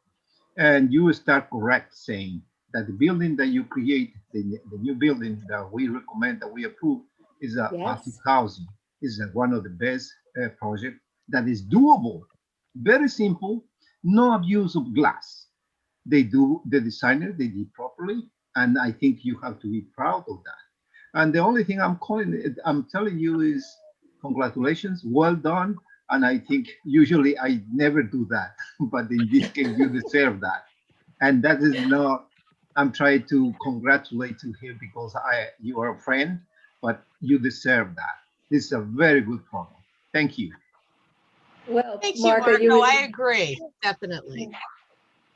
And you start correct saying that the building that you create, the new building that we recommend, that we approve, is a passive housing. Is one of the best projects that is doable. Very simple, no abuse of glass. The designer, they did properly, and I think you have to be proud of that. And the only thing I'm telling you is congratulations, well done. And I think usually I never do that, but in this case, you deserve that. And that is not, I'm trying to congratulate you here because you are a friend, but you deserve that. This is a very good program. Thank you. Well, Thank you, Marco, I agree, definitely.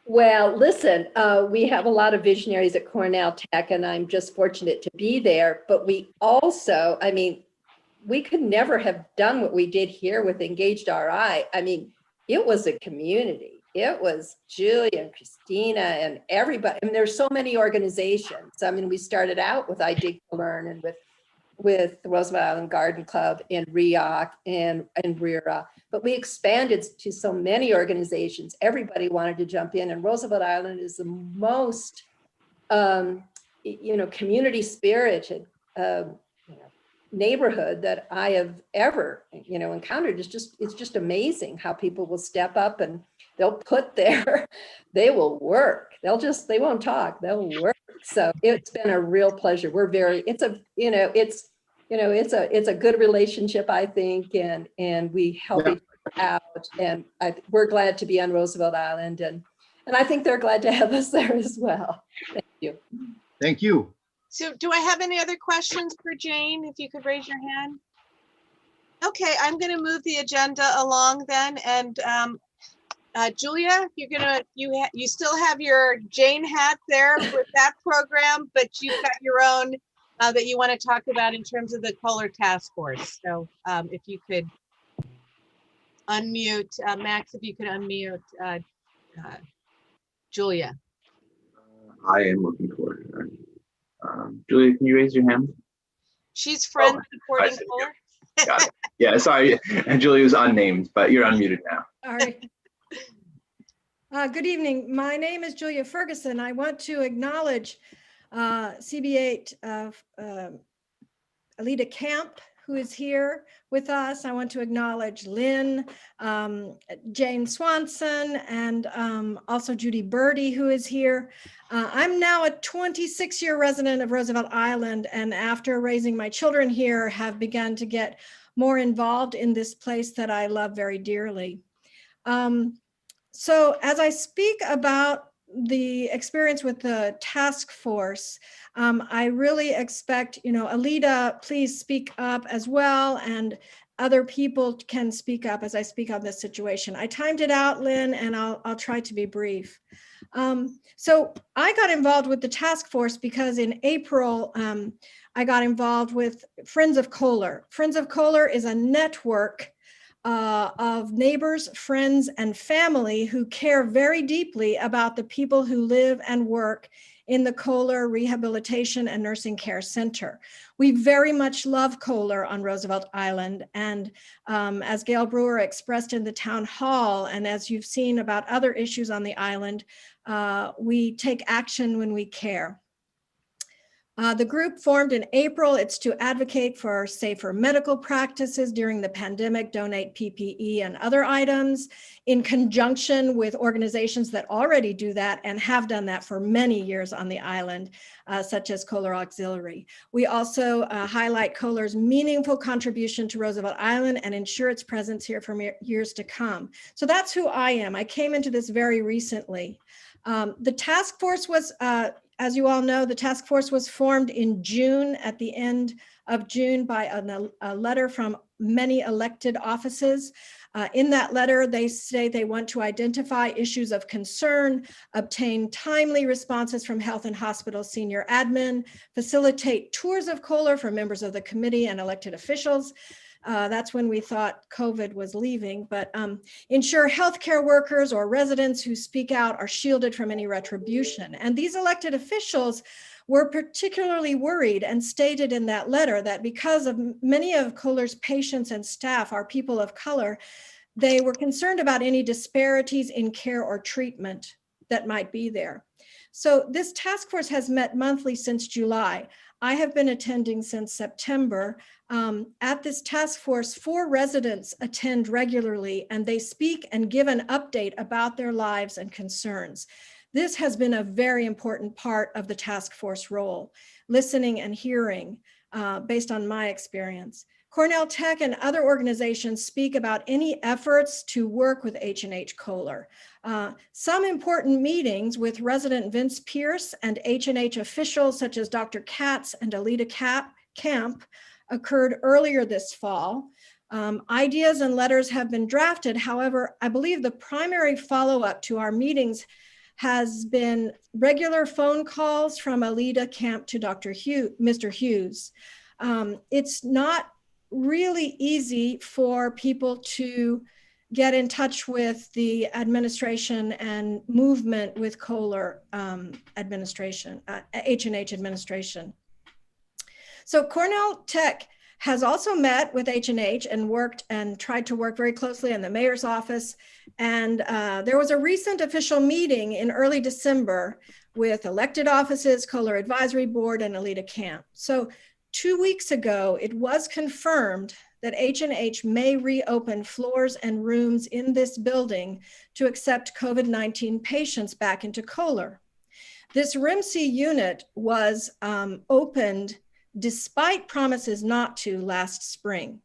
Well, listen, we have a lot of visionaries at Cornell Tech, and I'm just fortunate to be there. But we also, I mean, we could never have done what we did here with Engaged RI. I mean, it was a community. It was Julia and Christina and everybody. I mean, there's so many organizations. I mean, we started out with I Dig to Learn and with the Roosevelt Island Garden Club and RIOC and RIRA, but we expanded to so many organizations. Everybody wanted to jump in, and Roosevelt Island is the most, community spirited neighborhood that I have ever, encountered. It's just amazing how people will step up and they'll put they will work. They won't talk, they'll work. So it's been a real pleasure. It's a good relationship, I think, and we help each other out. And we're glad to be on Roosevelt Island, and I think they're glad to have us there as well. Thank you. Thank you. So do I have any other questions for Jane? If you could raise your hand. Okay, I'm going to move the agenda along then. And Julia, you still have your Jane hat there with that program, but you've got your own that you want to talk about in terms of the Kohler Task Force. So if you could unmute, Max, if you could unmute Julia. I am looking for it. Julia, can you raise your hand? She's friend supporting Kohler. Got it. Yeah, sorry. And Julia's unnamed, but you're unmuted now. All right. Good evening. My name is Julia Ferguson. I want to acknowledge CB8 Alita Camp, who is here with us. I want to acknowledge Lynn, Jane Swanson, and also Judy Birdie, who is here. I'm now a 26-year resident of Roosevelt Island, and after raising my children here, have begun to get more involved in this place that I love very dearly. So as I speak about the experience with the task force, I really expect, Alita, please speak up as well, and other people can speak up as I speak on this situation. I timed it out, Lynn, and I'll try to be brief. So I got involved with the task force because in April, I got involved with Friends of Kohler. Friends of Kohler is a network of neighbors, friends, and family who care very deeply about the people who live and work in the Kohler Rehabilitation and Nursing Care Center. We very much love Kohler on Roosevelt Island. And as Gail Brewer expressed in the town hall, and as you've seen about other issues on the island, we take action when we care. The group formed in April. It's to advocate for safer medical practices during the pandemic, donate PPE and other items in conjunction with organizations that already do that and have done that for many years on the island, such as Kohler Auxiliary. We also highlight Kohler's meaningful contribution to Roosevelt Island and ensure its presence here for years to come. So that's who I am. I came into this very recently. The task force was, as you all know, the task force was formed in June, at the end of June, by a letter from many elected offices. In that letter, they say they want to identify issues of concern, obtain timely responses from health and hospital senior admin, facilitate tours of Kohler for members of the committee and elected officials. That's when we thought COVID was leaving, but ensure healthcare workers or residents who speak out are shielded from any retribution. And these elected officials were particularly worried and stated in that letter that because of many of Kohler's patients and staff are people of color, they were concerned about any disparities in care or treatment that might be there. So this task force has met monthly since July. I have been attending since September. At this task force, 4 residents attend regularly, and they speak and give an update about their lives and concerns. This has been a very important part of the task force role, listening and hearing based on my experience. Cornell Tech and other organizations speak about any efforts to work with H&H Kohler. Some important meetings with resident Vince Pierce and H&H officials such as Dr. Katz and Alita Camp occurred earlier this fall. Ideas and letters have been drafted. However, I believe the primary follow-up to our meetings has been regular phone calls from Alita Camp to Mr. Hughes. It's not really easy for people to get in touch with the administration and movement with Kohler administration, H&H administration. So Cornell Tech has also met with H&H and worked and tried to work very closely in the mayor's office. And there was a recent official meeting in early December with elected offices, Kohler Advisory Board, and Alita Camp. So 2 weeks ago, it was confirmed that H&H may reopen floors and rooms in this building to accept COVID-19 patients back into Kohler. This RIMC unit was opened despite promises not to last spring.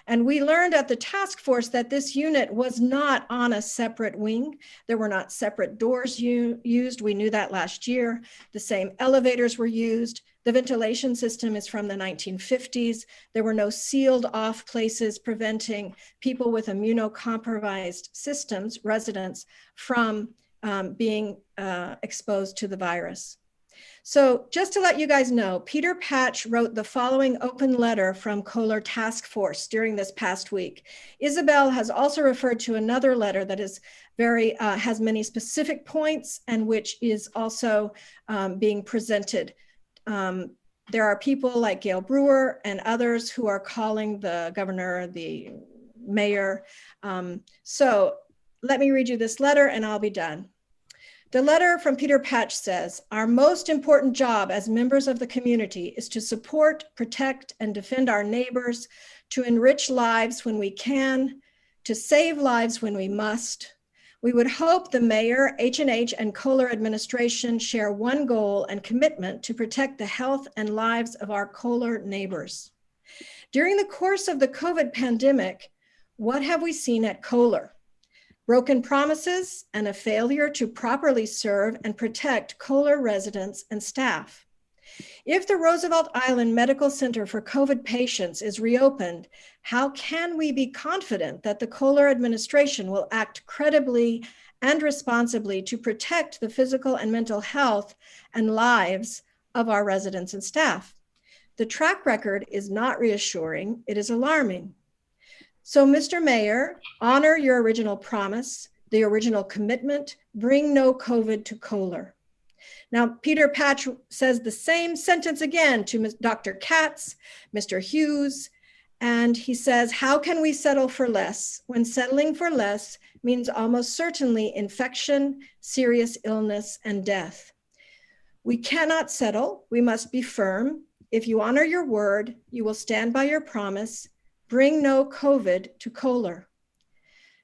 And we learned at the task force that this unit was not on a separate wing. There were not separate doors used. We knew that last year. The same elevators were used. The ventilation system is from the 1950s. There were no sealed off places preventing people with immunocompromised systems, residents, from being exposed to the virus. So just to let you guys know, Peter Patch wrote the following open letter from Kohler Task Force during this past week. Isabel has also referred to another letter that is has many specific points and which is also being presented. There are people like Gail Brewer and others who are calling the governor, the mayor. So let me read you this letter and I'll be done. The letter from Peter Patch says, our most important job as members of the community is to support, protect, and defend our neighbors, to enrich lives when we can, to save lives when we must. We would hope the mayor, H&H, and Kohler administration share one goal and commitment to protect the health and lives of our Kohler neighbors. During the course of the COVID pandemic, what have we seen at Kohler? Broken promises and a failure to properly serve and protect Kohler residents and staff. If the Roosevelt Island Medical Center for COVID patients is reopened, how can we be confident that the Kohler administration will act credibly and responsibly to protect the physical and mental health and lives of our residents and staff? The track record is not reassuring, it is alarming. So, Mr. Mayor, honor your original promise, the original commitment, bring no COVID to Kohler. Now, Peter Patch says the same sentence again to Dr. Katz, Mr. Hughes, and he says, how can we settle for less when settling for less means almost certainly infection, serious illness, and death? We cannot settle, we must be firm. If you honor your word, you will stand by your promise. Bring no COVID to Kohler.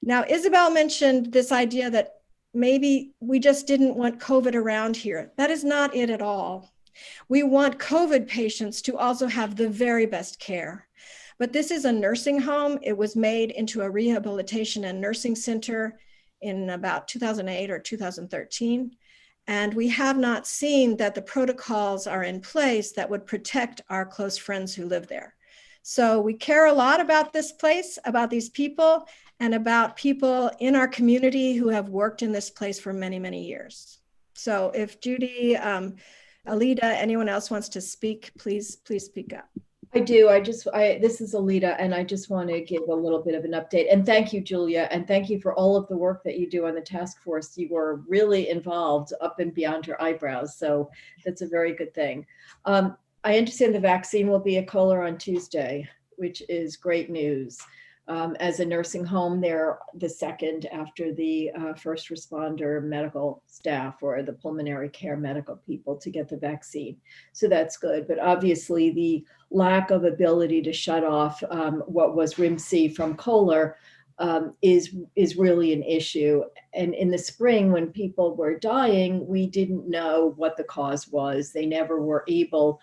Now, Isabel mentioned this idea that maybe we just didn't want COVID around here. That is not it at all. We want COVID patients to also have the very best care. But this is a nursing home. It was made into a rehabilitation and nursing center in about 2008 or 2013. And we have not seen that the protocols are in place that would protect our close friends who live there. So we care a lot about this place, about these people, and about people in our community who have worked in this place for many, many years. So if Judy, Alida, anyone else wants to speak, please speak up. I do. This is Alida, and I just want to give a little bit of an update. And thank you, Julia, and thank you for all of the work that you do on the task force. You were really involved up and beyond your eyebrows, so that's a very good thing. I understand the vaccine will be at Kohler on Tuesday, which is great news. As a nursing home, they're the second after the first responder medical staff or the pulmonary care medical people to get the vaccine. So that's good. But obviously the lack of ability to shut off what was RIMC from Kohler is really an issue. And in the spring, when people were dying, we didn't know what the cause was. They never were able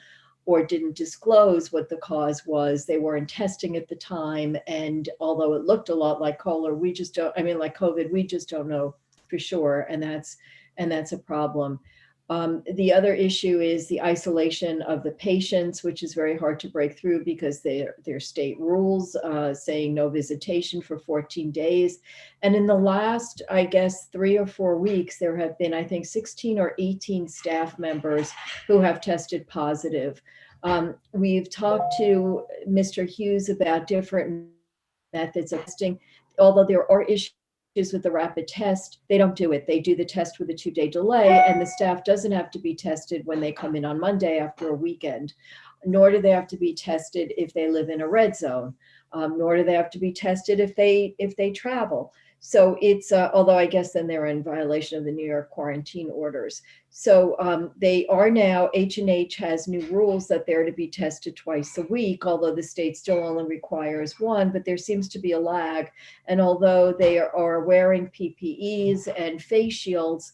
or didn't disclose what the cause was. They weren't testing at the time. And although it looked a lot like Kohler, we just don't, like COVID, we just don't know for sure. And that's a problem. The other issue is the isolation of the patients, which is very hard to break through because they're state rules saying no visitation for 14 days. And in the last, I guess, 3 or 4 weeks, there have been, I think, 16 or 18 staff members who have tested positive. We've talked to Mr. Hughes about different methods of testing, although there are issues with the rapid test, they don't do it. They do the test with a 2-day delay, and the staff doesn't have to be tested when they come in on Monday after a weekend, nor do they have to be tested if they live in a red zone, nor do they have to be tested if they travel. So it's, although I guess then they're in violation of the New York quarantine orders. So they are now, H&H has new rules that they're to be tested twice a week, although the state still only requires one, but there seems to be a lag. And although they are wearing PPEs and face shields,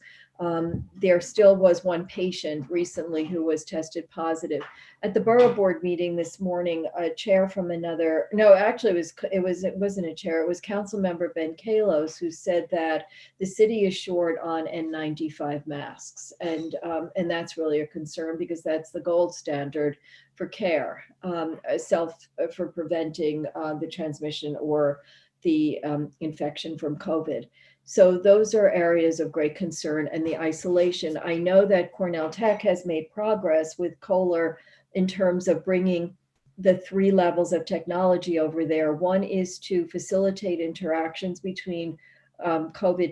there still was one patient recently who was tested positive. At the borough board meeting this morning, a chair from another, no, actually it wasn't a chair, it was council member Ben Kalos who said that the city is short on N95 masks. And that's really a concern because that's the gold standard for care, for preventing the transmission or the infection from COVID. So those are areas of great concern, and the isolation. I know that Cornell Tech has made progress with Kohler in terms of bringing the 3 levels of technology over there. One is to facilitate interactions between Kohler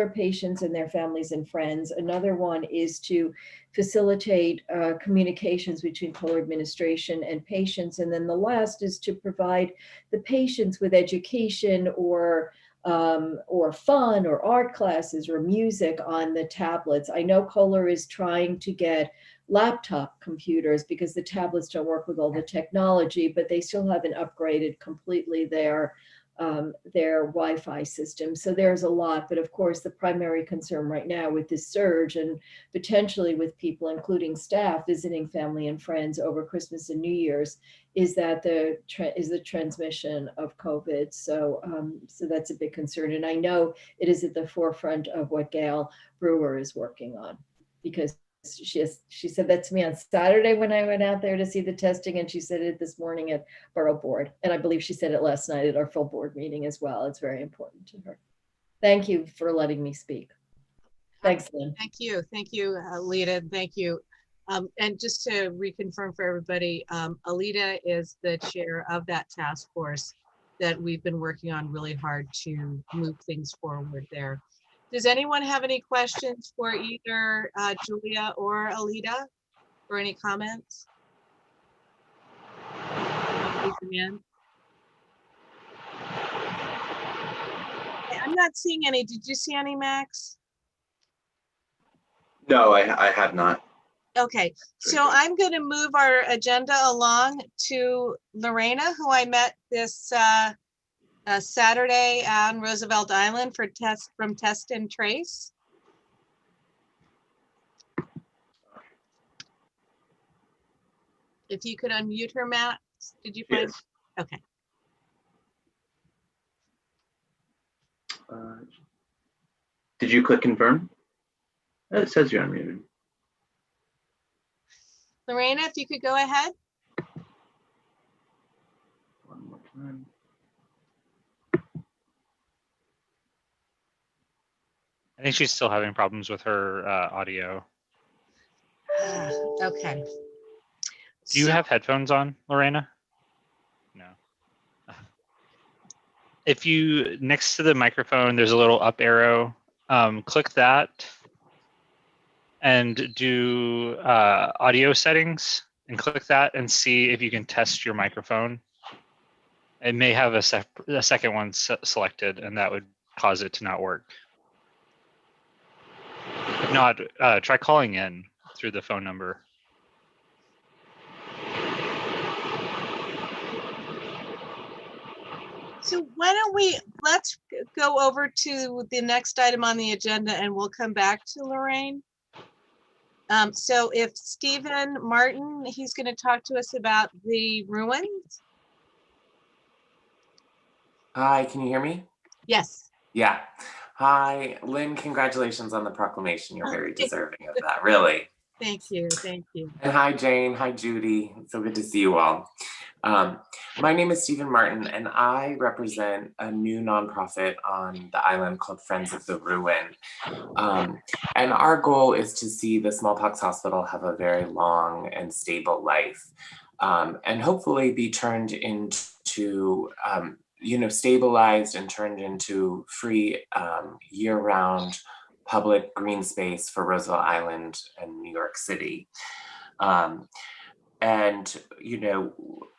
patients and their families and friends. Another one is to facilitate communications between Kohler administration and patients. And then the last is to provide the patients with education or or fun or art classes or music on the tablets. I know Kohler is trying to get laptop computers because the tablets don't work with all the technology, but they still haven't upgraded completely their Wi-Fi system. So there's a lot, but of course the primary concern right now with this surge and potentially with people, including staff, visiting family and friends over Christmas and New Year's, is that the transmission of COVID. So so that's a big concern, and I know it is at the forefront of what Gail Brewer is working on, because she said that to me on Saturday when I went out there to see the testing, and she said it this morning at Borough Board, and I believe she said it last night at our full board meeting as well. It's very important to her. Thank you for letting me speak. Thanks, Lynn. Thank you, Alita. Thank you. And just to reconfirm for everybody, Alita is the chair of that task force that we've been working on really hard to move things forward there. Does anyone have any questions for either Julia or Alita, or any comments? Raise your hand. Okay, I'm not seeing any. Did you see any, Max? No, I have not. Okay, so I'm going to move our agenda along to Lorena, who I met this Saturday on Roosevelt Island for Test and Trace. If you could unmute her, Matt, did you find? Yes. Okay. Did you click confirm? It says you're unmuted. Lorena, if you could go ahead. One more time. I think she's still having problems with her audio. Okay. Do you have headphones on, Lorena? No. If you, next to the microphone, there's a little up arrow. Click that and do audio settings, and click that and see if you can test your microphone. It may have a second one selected, and that would cause it to not work. If not, try calling in through the phone number. So why don't let's go over to the next item on the agenda, and we'll come back to Lorraine. So if Stephen Martin, he's going to talk to us about the ruins. Hi, can you hear me? Yes. Yeah. Hi, Lynn, congratulations on the proclamation. You're very deserving of that, really. Thank you, thank you. And hi, Jane. Hi, Judy. It's so good to see you all. My name is Stephen Martin, and I represent a new nonprofit on the island called Friends of the Ruin. And our goal is to see the smallpox hospital have a very long and stable life, and hopefully be turned into, stabilized and turned into free year-round public green space for Roosevelt Island and New York City. And,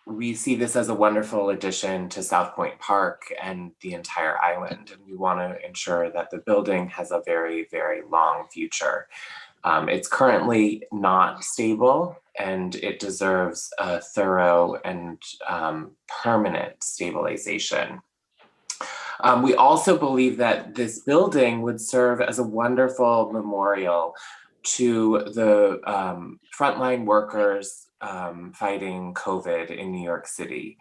we see this as a wonderful addition to South Point Park and the entire island. And we want to ensure that the building has a very, very long future. It's currently not stable, and it deserves a thorough and permanent stabilization. We also believe that this building would serve as a wonderful memorial to the frontline workers fighting COVID in New York City.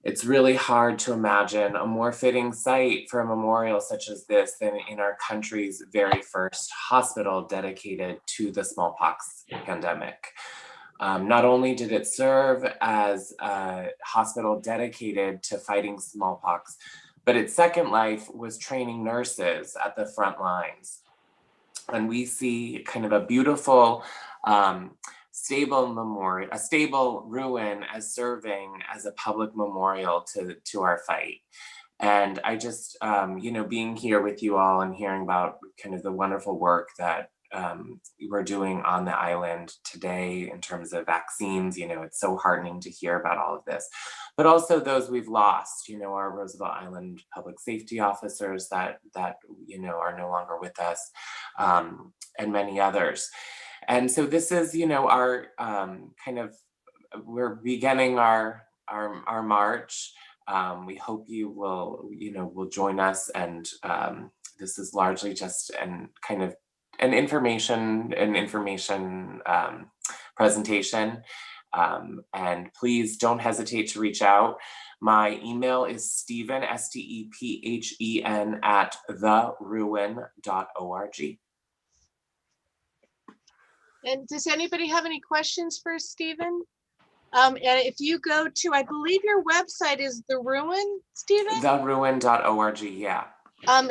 It's really hard to imagine a more fitting site for a memorial such as this than in our country's very first hospital dedicated to the smallpox pandemic. Not only did it serve as a hospital dedicated to fighting smallpox, but its second life was training nurses at the front lines. And we see kind of a beautiful, stable memorial, a stable ruin as serving as a public memorial to our fight. And I just, being here with you all and hearing about kind of the wonderful work that we're doing on the island today in terms of vaccines. You know, it's so heartening to hear about all of this, but also those we've lost, you know, our Roosevelt Island public safety officers that you know, are no longer with us, and many others. And so this is, you know, our we're beginning our march. We hope you will, you know, will join us. And this is largely just an information presentation. And please don't hesitate to reach out. My email is Stephen, STEPHEN @theruin.org. And does anybody have any questions for Stephen? And if you go to, I believe your website is The Ruin, Stephen? Theruin.org, yeah.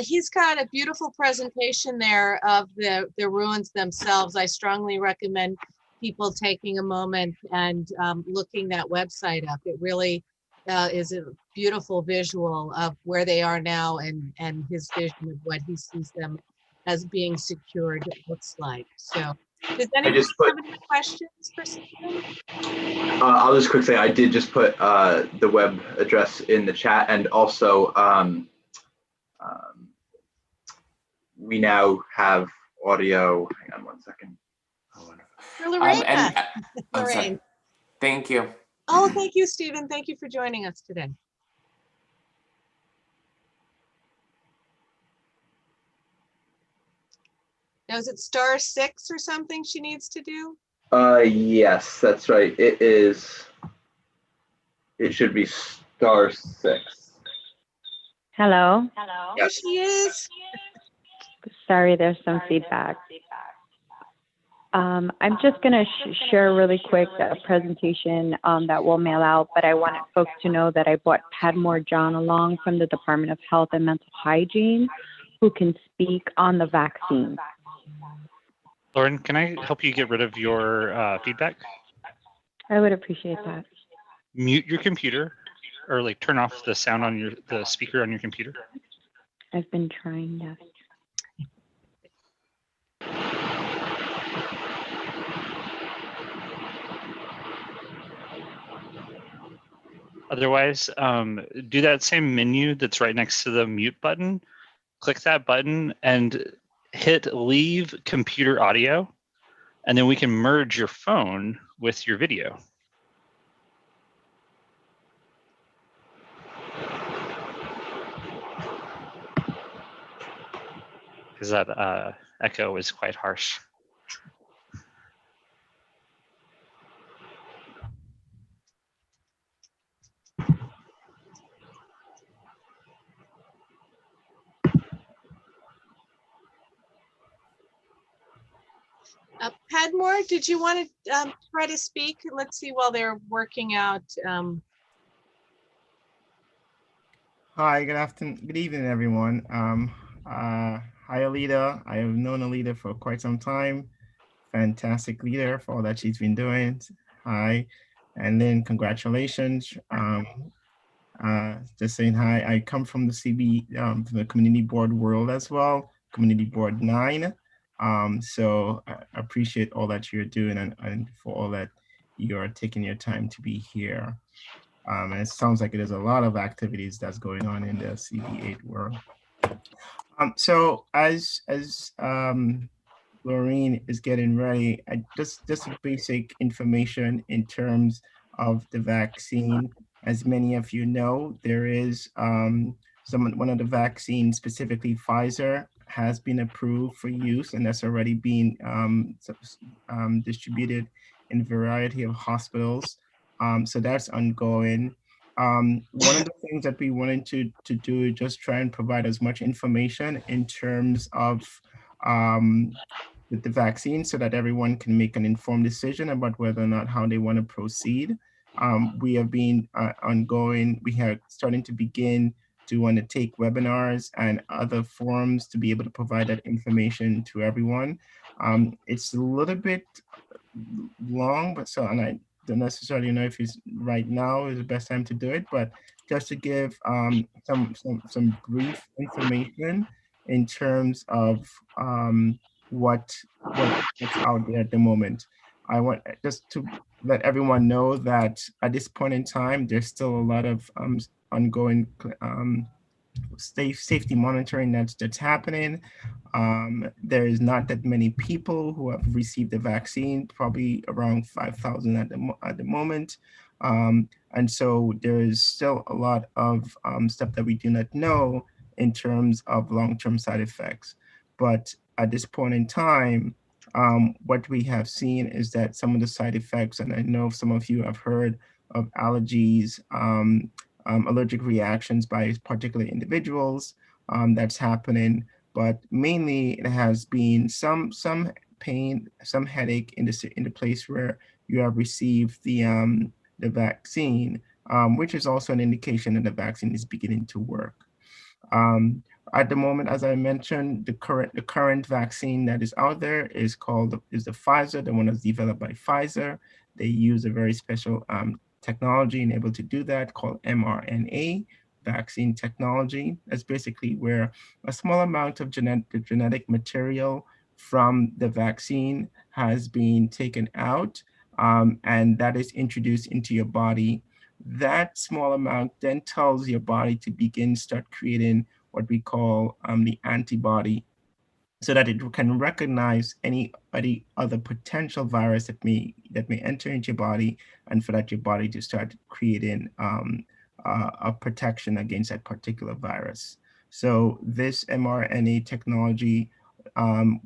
He's got a beautiful presentation there of the ruins themselves. I strongly recommend people taking a moment and looking that website up. It really is a beautiful visual of where they are now and his vision of what he sees them as being secured looks like. So does anyone have any questions for Stephen? I'll just quick say I did just put the web address in the chat, and also we now have audio. Hang on one second. Oh, wonderful. For Lorraine. Lorraine. Thank you. Oh, thank you, Stephen. Thank you for joining us today. Now, is it *6 or something she needs to do? Yes, that's right. It is. It should be *6. Hello. There she is. Sorry, there's some feedback. I'm just going to share really quick a presentation that we'll mail out, but I wanted folks to know that I brought Padmore John along from the Department of Health and Mental Hygiene, who can speak on the vaccine. Lauren, can I help you get rid of your feedback? I would appreciate that. Mute your computer, or like turn off the sound on the speaker on your computer. I've been trying, yes. Otherwise, do that same menu that's right next to the mute button. Click that button and hit leave computer audio, and then we can merge your phone with your video. Because that echo is quite harsh. Padmore, did you want to try to speak? Let's see while they're working out. Hi, good evening, everyone. Hi, Alida. I have known Alida for quite some time. Fantastic leader for all that she's been doing. Hi, and then congratulations. Just saying hi. I come from the CB, from the community board world as well, community board 9. So I appreciate all that you're doing and for all that you're taking your time to be here. And it sounds like there's a lot of activities that's going on in the CB8 world. So as Laureen is getting ready, just basic information in terms of the vaccine. As many of you know, there is one of the vaccines, specifically Pfizer, has been approved for use, and that's already been distributed in a variety of hospitals. So that's ongoing. One of the things that we wanted to do is just try and provide as much information in terms of the vaccine so that everyone can make an informed decision about whether or not how they want to proceed. We have been ongoing. We are starting to begin to want to take webinars and other forums to be able to provide that information to everyone. It's a little bit long, but so, and I don't necessarily know if it's right now is the best time to do it, but just to give some brief information in terms of what's out there at the moment. I want just to let everyone know that at this point in time, there's still a lot of ongoing safety monitoring that's happening. There is not that many people who have received the vaccine, probably around 5,000 at the moment. And so there is still a lot of stuff that we do not know in terms of long-term side effects. But at this point in time, what we have seen is that some of the side effects, and I know some of you have heard of allergies, allergic reactions by particular individuals, that's happening, but mainly it has been some pain, some headache in the place where you have received the vaccine, which is also an indication that the vaccine is beginning to work. At the moment, as I mentioned, the current vaccine that is out there is the Pfizer, the one that's developed by Pfizer. They use a very special technology and able to do that called mRNA vaccine technology. That's basically where a small amount of genetic material from the vaccine has been taken out, and that is introduced into your body. That small amount then tells your body to start creating what we call the antibody, so that it can recognize any other potential virus that may enter into your body, and for that your body to start creating a protection against that particular virus. So this mRNA technology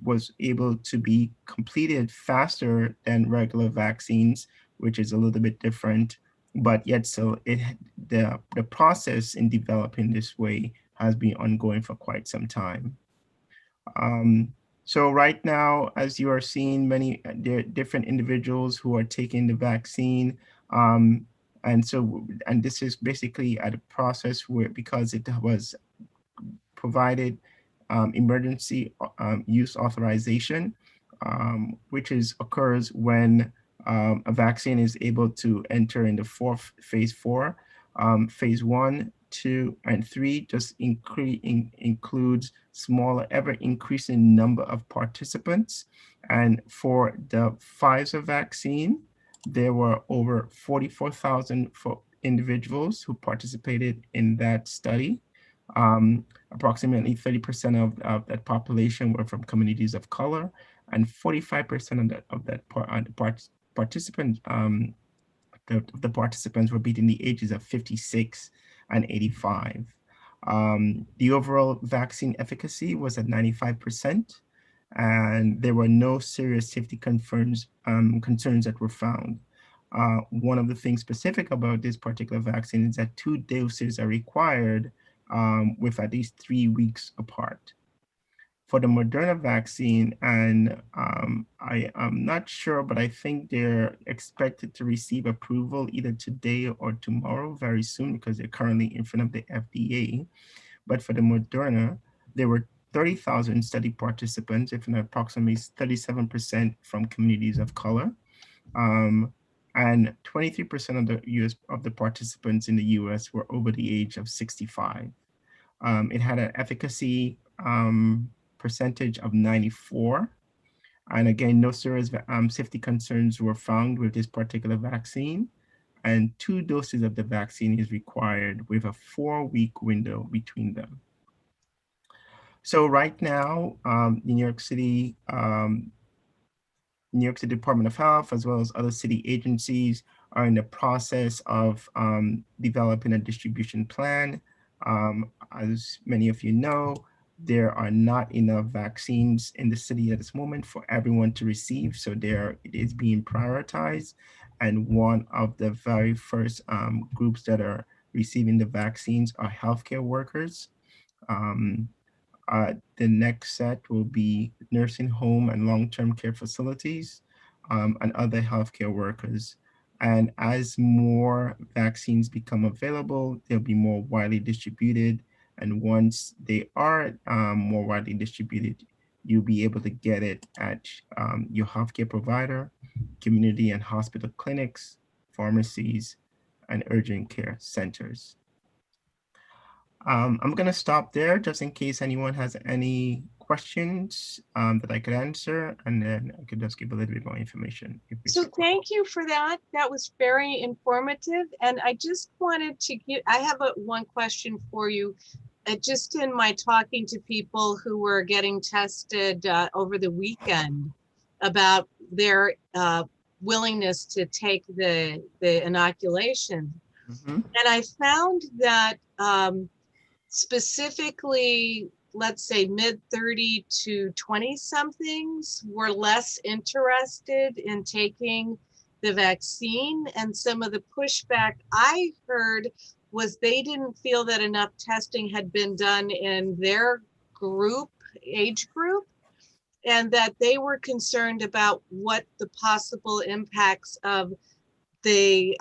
was able to be completed faster than regular vaccines, which is a little bit different, but yet still the process in developing this way has been ongoing for quite some time. So right now, as you are seeing, many different individuals who are taking the vaccine, and this is basically at a process where, because it was provided emergency use authorization, which occurs when a vaccine is able to enter in the phase 4. Phase 1, 2, and 3 just includes smaller, ever increasing number of participants. And for the Pfizer vaccine, there were over 44,000 individuals who participated in that study. Approximately 30% of that population were from communities of color, and 45% of the participants were between the ages of 56 and 85. The overall vaccine efficacy was at 95%, and there were no serious safety concerns that were found. One of the things specific about this particular vaccine is that 2 doses are required with at least 3 weeks apart. For the Moderna vaccine, and I am not sure, but I think they're expected to receive approval either today or tomorrow, very soon, because they're currently in front of the FDA. But for the Moderna, there were 30,000 study participants, if not approximately 37% from communities of color. And 23% of the participants in the US were over the age of 65. It had an efficacy percentage of 94. And again, no serious safety concerns were found with this particular vaccine. And 2 doses of the vaccine is required with a 4-week window between them. So right now, New York City Department of Health, as well as other city agencies, are in the process of developing a distribution plan. As many of you know, there are not enough vaccines in the city at this moment for everyone to receive, so it is being prioritized. And one of the very first groups that are receiving the vaccines are healthcare workers. The next set will be nursing home and long-term care facilities, and other healthcare workers. And as more vaccines become available, they'll be more widely distributed. And once they are more widely distributed, you'll be able to get it at your healthcare provider, community and hospital clinics, pharmacies, and urgent care centers. I'm going to stop there just in case anyone has any questions that I could answer, and then I could just give a little bit more information. If it's So thank you for that. That was very informative. And I just wanted to I have one question for you. Just in my talking to people who were getting tested over the weekend about their willingness to take the inoculation. And I found that specifically, let's say mid 30 to 20 somethings were less interested in taking the vaccine. And some of the pushback I heard was they didn't feel that enough testing had been done in their age group, and that they were concerned about what the possible impacts of the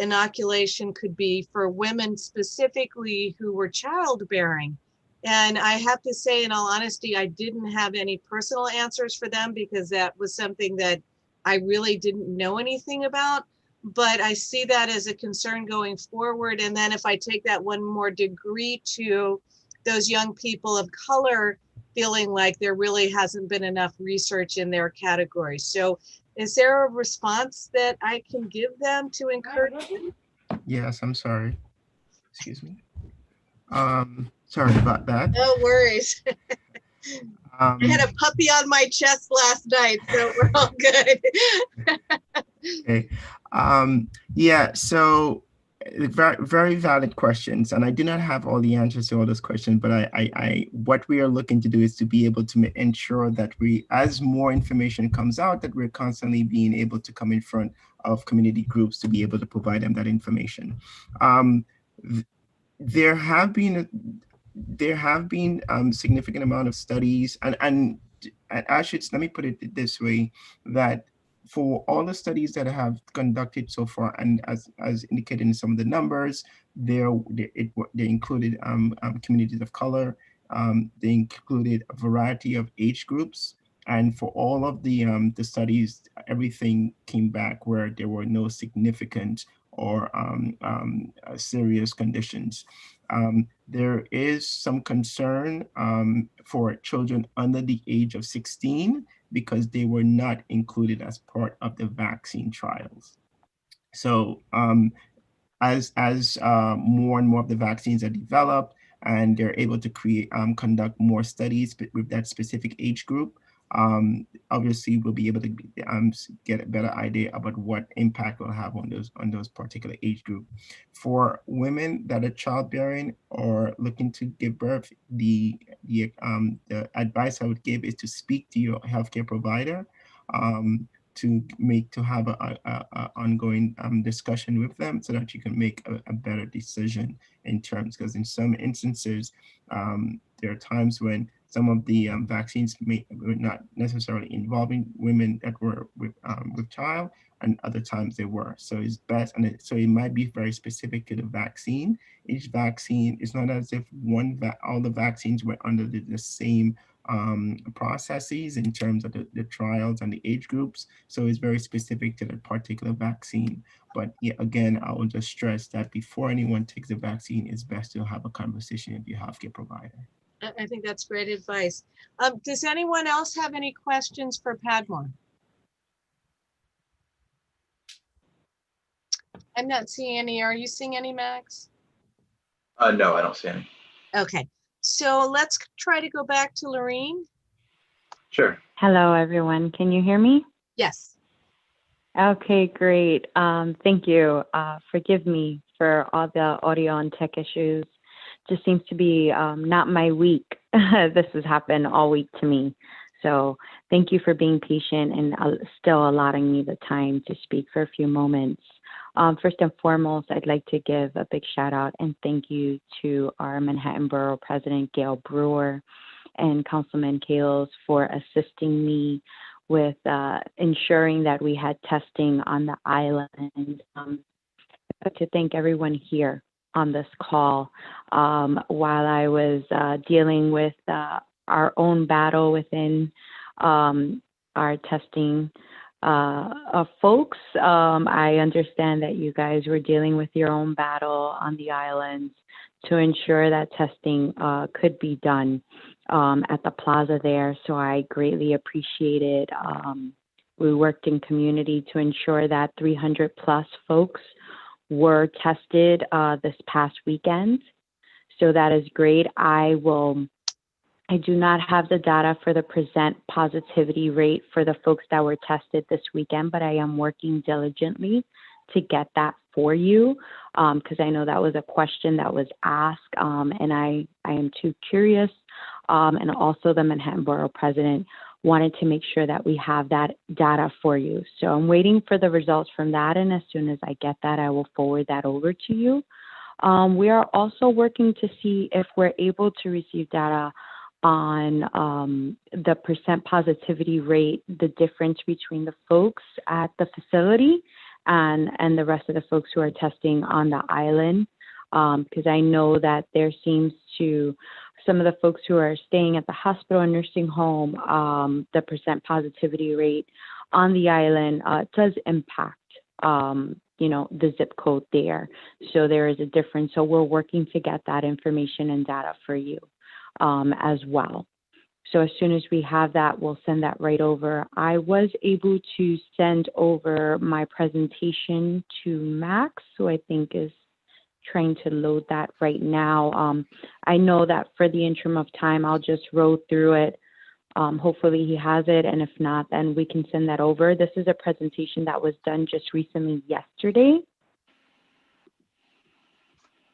inoculation could be for women specifically who were childbearing. And I have to say, in all honesty, I didn't have any personal answers for them because that was something that I really didn't know anything about. But I see that as a concern going forward. And then if I take that one more degree to those young people of color feeling like there really hasn't been enough research in their category. So is there a response that I can give them to encourage them? Yes, I'm sorry. Excuse me. Sorry about that. No worries. I had a puppy on my chest last night, so we're all good. Okay. Yeah, so very, very valid questions. And I do not have all the answers to all those questions, but what we are looking to do is to be able to ensure that as more information comes out, that we're constantly being able to come in front of community groups to be able to provide them that information. There have been significant amount of studies, and actually, let me put it this way, that for all the studies that I have conducted so far, and as indicated in some of the numbers, they included communities of color, they included a variety of age groups, and for all of the studies, everything came back where there were no significant or serious conditions. There is some concern for children under the age of 16 because they were not included as part of the vaccine trials. So as more and more of the vaccines are developed and they're able to conduct more studies with that specific age group, obviously we'll be able to get a better idea about what impact will have on those particular age group. For women that are childbearing or looking to give birth, the advice I would give is to speak to your healthcare provider to have a ongoing discussion with them so that you can make a better decision in terms, because in some instances there are times when some of the vaccines were not necessarily involving women that were with child, and other times they were. So it's best, and so it might be very specific to the vaccine. Each vaccine, it's not as if all the vaccines were under the same processes in terms of the trials and the age groups. So it's very specific to that particular vaccine. But yeah, again, I will just stress that before anyone takes the vaccine, it's best to have a conversation with your healthcare provider. I think that's great advice. Does anyone else have any questions for Padmore? I'm not seeing any. Are you seeing any, Max? No, I don't see any. Okay, so let's try to go back to Lorene. Sure. Hello, everyone. Can you hear me? Yes. Okay, great. Thank you. Forgive me for all the audio and tech issues. Just seems to be not my week. This has happened all week to me. So thank you for being patient and still allowing me the time to speak for a few moments. First and foremost, I'd like to give a big shout out and thank you to our Manhattan Borough President, Gail Brewer, and Councilman Kales for assisting me with ensuring that we had testing on the island. To thank everyone here on this call while I was dealing with our own battle within our testing folks. I understand that you guys were dealing with your own battle on the islands to ensure that testing could be done at the plaza there. So I greatly appreciate it. We worked in community to ensure that 300 plus folks were tested this past weekend. So that is great. I do not have the data for the percent positivity rate for the folks that were tested this weekend, but I am working diligently to get that for you because I know that was a question that was asked, and I am too curious. And also the Manhattan Borough President wanted to make sure that we have that data for you. So I'm waiting for the results from that, and as soon as I get that, I will forward that over to you. We are also working to see if we're able to receive data on the percent positivity rate, the difference between the folks at the facility and the rest of the folks who are testing on the island. Because I know that there seems to, some of the folks who are staying at the hospital and nursing home, the percent positivity rate on the island does impact, the zip code there. So there is a difference. So we're working to get that information and data for you as well. So as soon as we have that, we'll send that right over. I was able to send over my presentation to Max, who I think is trying to load that right now. I know that for the interim of time, I'll just roll through it. Hopefully he has it, and if not, then we can send that over. This is a presentation that was done just recently yesterday.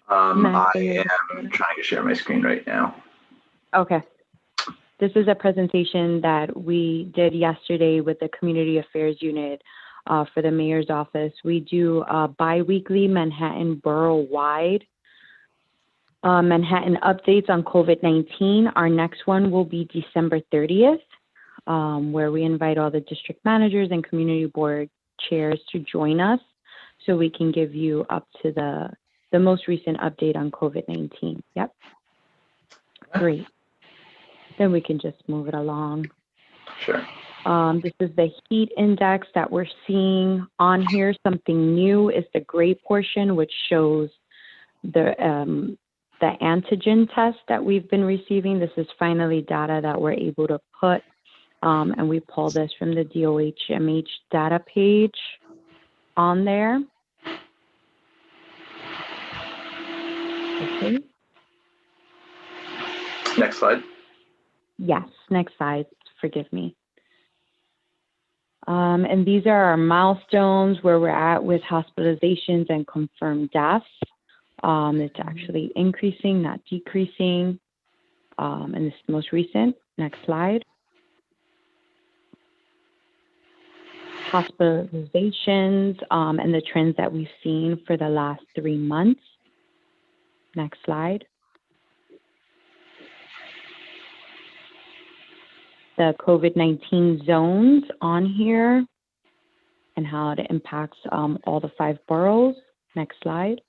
I am trying to share my screen right now. Okay. This is a presentation that we did yesterday with the Community Affairs Unit for the Mayor's Office. We do bi-weekly Manhattan borough-wide Manhattan updates on COVID-19. Our next one will be December 30th, where we invite all the district managers and community board chairs to join us so we can give you up to the most recent update on COVID-19. Yep. Great. Then we can just move it along. Sure. This is the heat index that we're seeing on here. Something new is the gray portion, which shows the antigen test that we've been receiving. This is finally data that we're able to put, and we pull this from the DOH-MH data page on there. Okay. Next slide. Yes, next slide, forgive me. And these are our milestones where we're at with hospitalizations and confirmed deaths. It's actually increasing, not decreasing. And this is the most recent. Next slide. Hospitalizations and the trends that we've seen for the last 3 months. Next slide. The COVID-19 zones on here and how it impacts all the 5 boroughs. Next slide.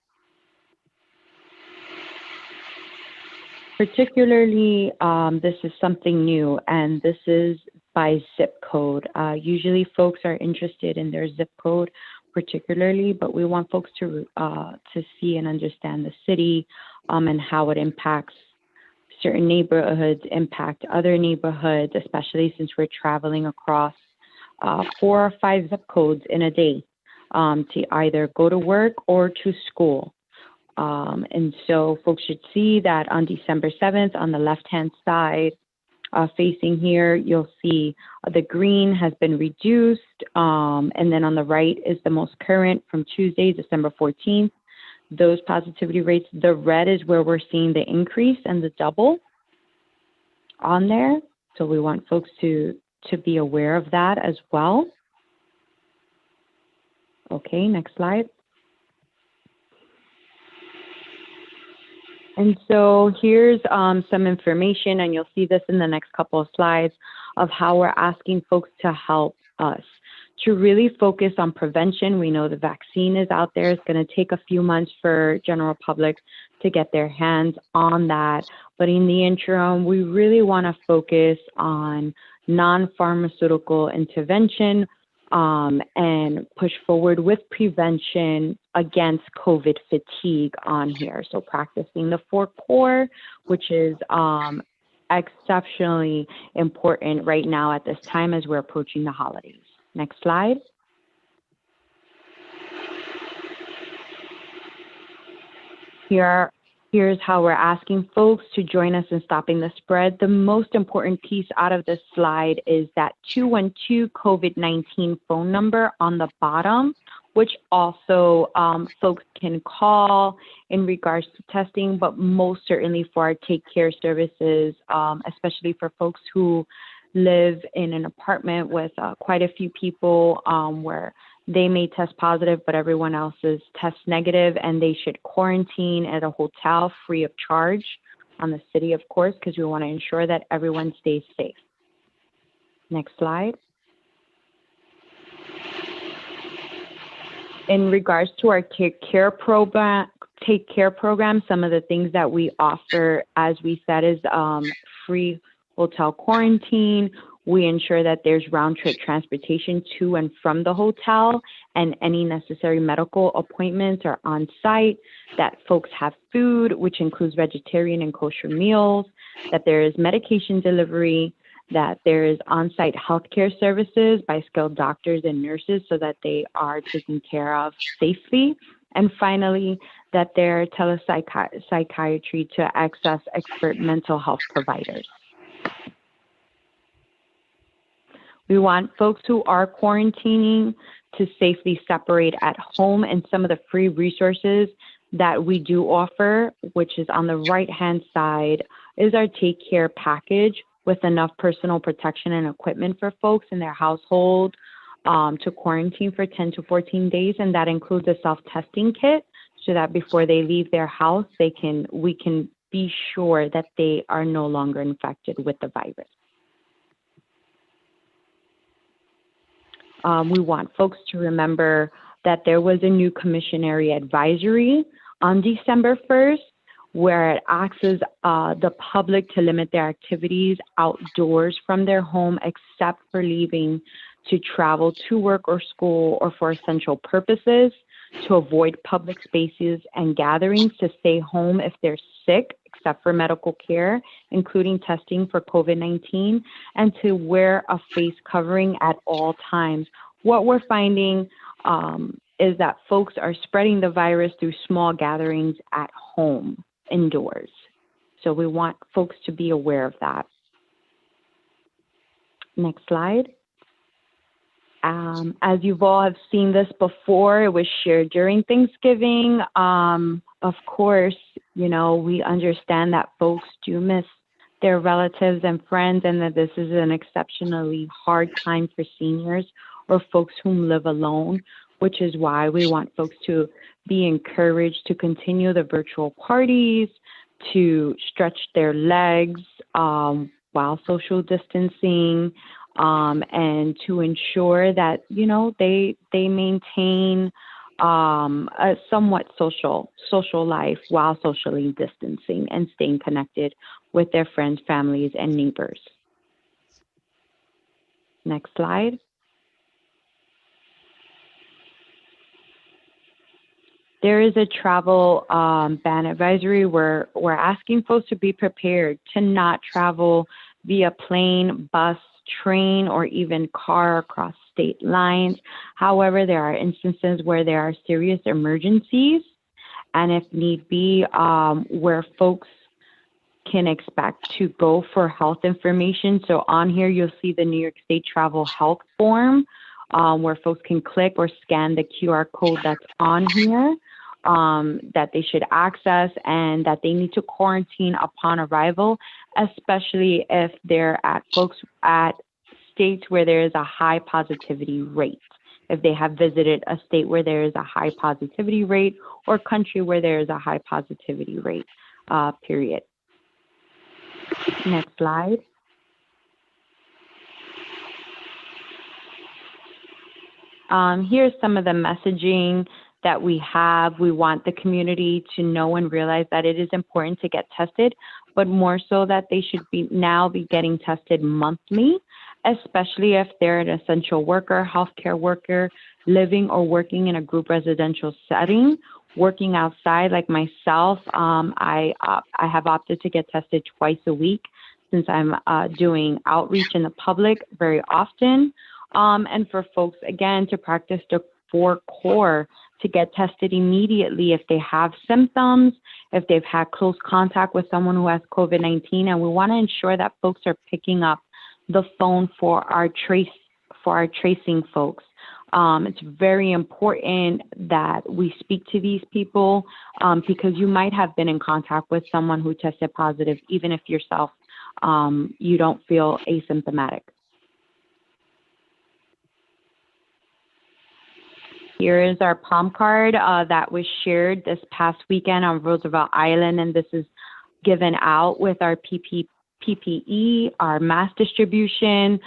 Particularly, this is something new, and this is by zip code. Usually folks are interested in their zip code particularly, but we want folks to see and understand the city and how it impacts certain neighborhoods, impact other neighborhoods, especially since we're traveling across 4 or 5 zip codes in a day to either go to work or to school. And so folks should see that on December 7th, on the left-hand side, facing here, you'll see the green has been reduced. And then on the right is the most current from Tuesday, December 14th. Those positivity rates, the red is where we're seeing the increase and the double on there. So we want folks to be aware of that as well. Okay, next slide. And so here's some information, and you'll see this in the next couple of slides, of how we're asking folks to help us to really focus on prevention. We know the vaccine is out there. It's going to take a few months for general public to get their hands on that. But in the interim, we really want to focus on non-pharmaceutical intervention and push forward with prevention against COVID fatigue on here. So practicing the 4 core, which is exceptionally important right now at this time as we're approaching the holidays. Next slide. Here's how we're asking folks to join us in stopping the spread. The most important piece out of this slide is that 212 COVID-19 phone number on the bottom, which also folks can call in regards to testing, but most certainly for our Take Care services, especially for folks who live in an apartment with quite a few people where they may test positive, but everyone else is test negative, and they should quarantine at a hotel free of charge on the city, of course, because we want to ensure that everyone stays safe. Next slide. In regards to our Take Care program, some of the things that we offer, as we said, is free hotel quarantine. We ensure that there's round trip transportation to and from the hotel, and any necessary medical appointments are on site, that folks have food, which includes vegetarian and kosher meals, that there is medication delivery, that there is on-site healthcare services by skilled doctors and nurses so that they are taken care of safely. And finally, that there are telepsychiatry to access expert mental health providers. We want folks who are quarantining to safely separate at home, and some of the free resources that we do offer, which is on the right-hand side, is our Take Care package with enough personal protection and equipment for folks in their household to quarantine for 10 to 14 days. And that includes a self-testing kit so that before they leave their house, we can be sure that they are no longer infected with the virus. We want folks to remember that there was a new commissionary advisory on December 1st, where it asks the public to limit their activities outdoors from their home, except for leaving to travel to work or school or for essential purposes, to avoid public spaces and gatherings, to stay home if they're sick, except for medical care, including testing for COVID-19, and to wear a face covering at all times. What we're finding is that folks are spreading the virus through small gatherings at home, indoors. So we want folks to be aware of that. Next slide. As you've all have seen this before, it was shared during Thanksgiving. Of course, you know, we understand that folks do miss their relatives and friends, and that this is an exceptionally hard time for seniors or folks who live alone, which is why we want folks to be encouraged to continue the virtual parties, to stretch their legs while social distancing, and to ensure that, you know, they maintain a somewhat social life while socially distancing and staying connected with their friends, families, and neighbors. Next slide. There is a travel ban advisory where we're asking folks to be prepared to not travel via plane, bus, train, or even car across state lines. However, there are instances where there are serious emergencies, and if need be, where folks can expect to go for health information. So on here, you'll see the New York State Travel Health Form, where folks can click or scan the QR code that's on here, that they should access, and that they need to quarantine upon arrival, especially if they're at states where there is a high positivity rate. If they have visited a state where there is a high positivity rate, or country where there is a high positivity rate, period. Next slide. Here's some of the messaging that we have. We want the community to know and realize that it is important to get tested, but more so that they should be getting tested monthly, especially if they're an essential worker, healthcare worker, living or working in a group residential setting, working outside like myself. I have opted to get tested twice a week since I'm doing outreach in the public very often. And for folks, again, to practice the 4 core, to get tested immediately if they have symptoms, if they've had close contact with someone who has COVID-19. And we want to ensure that folks are picking up the phone for our tracing folks. It's very important that we speak to these people because you might have been in contact with someone who tested positive, even if yourself, you don't feel asymptomatic. Here is our palm card that was shared this past weekend on Roosevelt Island, and this is given out with our PPE, our mass distribution,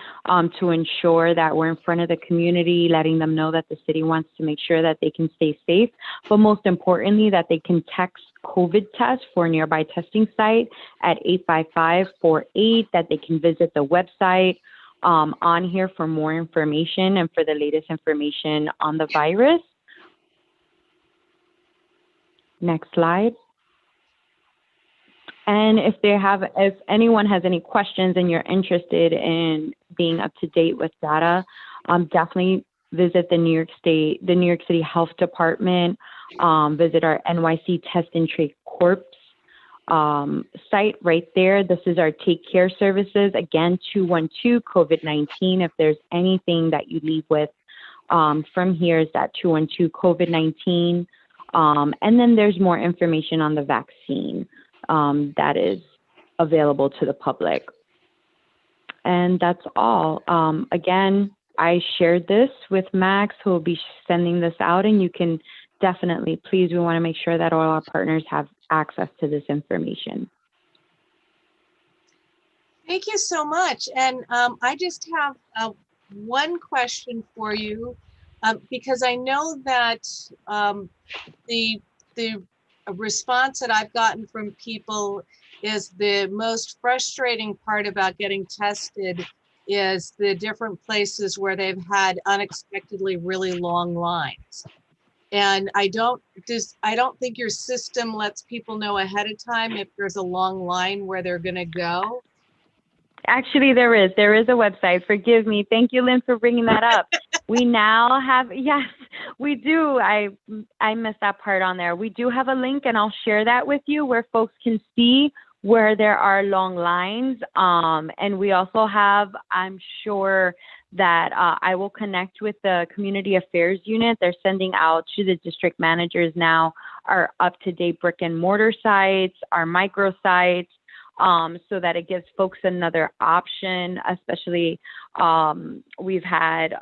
to ensure that we're in front of the community, letting them know that the city wants to make sure that they can stay safe, but most importantly, that they can text COVID test for a nearby testing site at 85548, that they can visit the website on here for more information and for the latest information on the virus. Next slide. And if anyone has any questions and you're interested in being up to date with data, definitely visit the New York City Health Department, visit our NYC Test and Trace Corps site right there. This is our Take Care services. Again, 212 COVID-19. If there's anything that you leave with from here is that 212 COVID-19. And then there's more information on the vaccine that is available to the public. And that's all. Again, I shared this with Max, who will be sending this out, and you can definitely, please, we want to make sure that all our partners have access to this information. Thank you so much. And I just have one question for you, because I know that the response that I've gotten from people is the most frustrating part about getting tested is the different places where they've had unexpectedly really long lines. And I don't think your system lets people know ahead of time if there's a long line where they're going to go. Actually, there is a website. Forgive me. Thank you, Lynn, for bringing that up. We now have, yes, we do. I missed that part on there. We do have a link, and I'll share that with you, where folks can see where there are long lines. And we also have, I'm sure that I will connect with the community affairs unit. They're sending out to the district managers now our up-to-date brick and mortar sites, our micro sites, so that it gives folks another option, especially we've had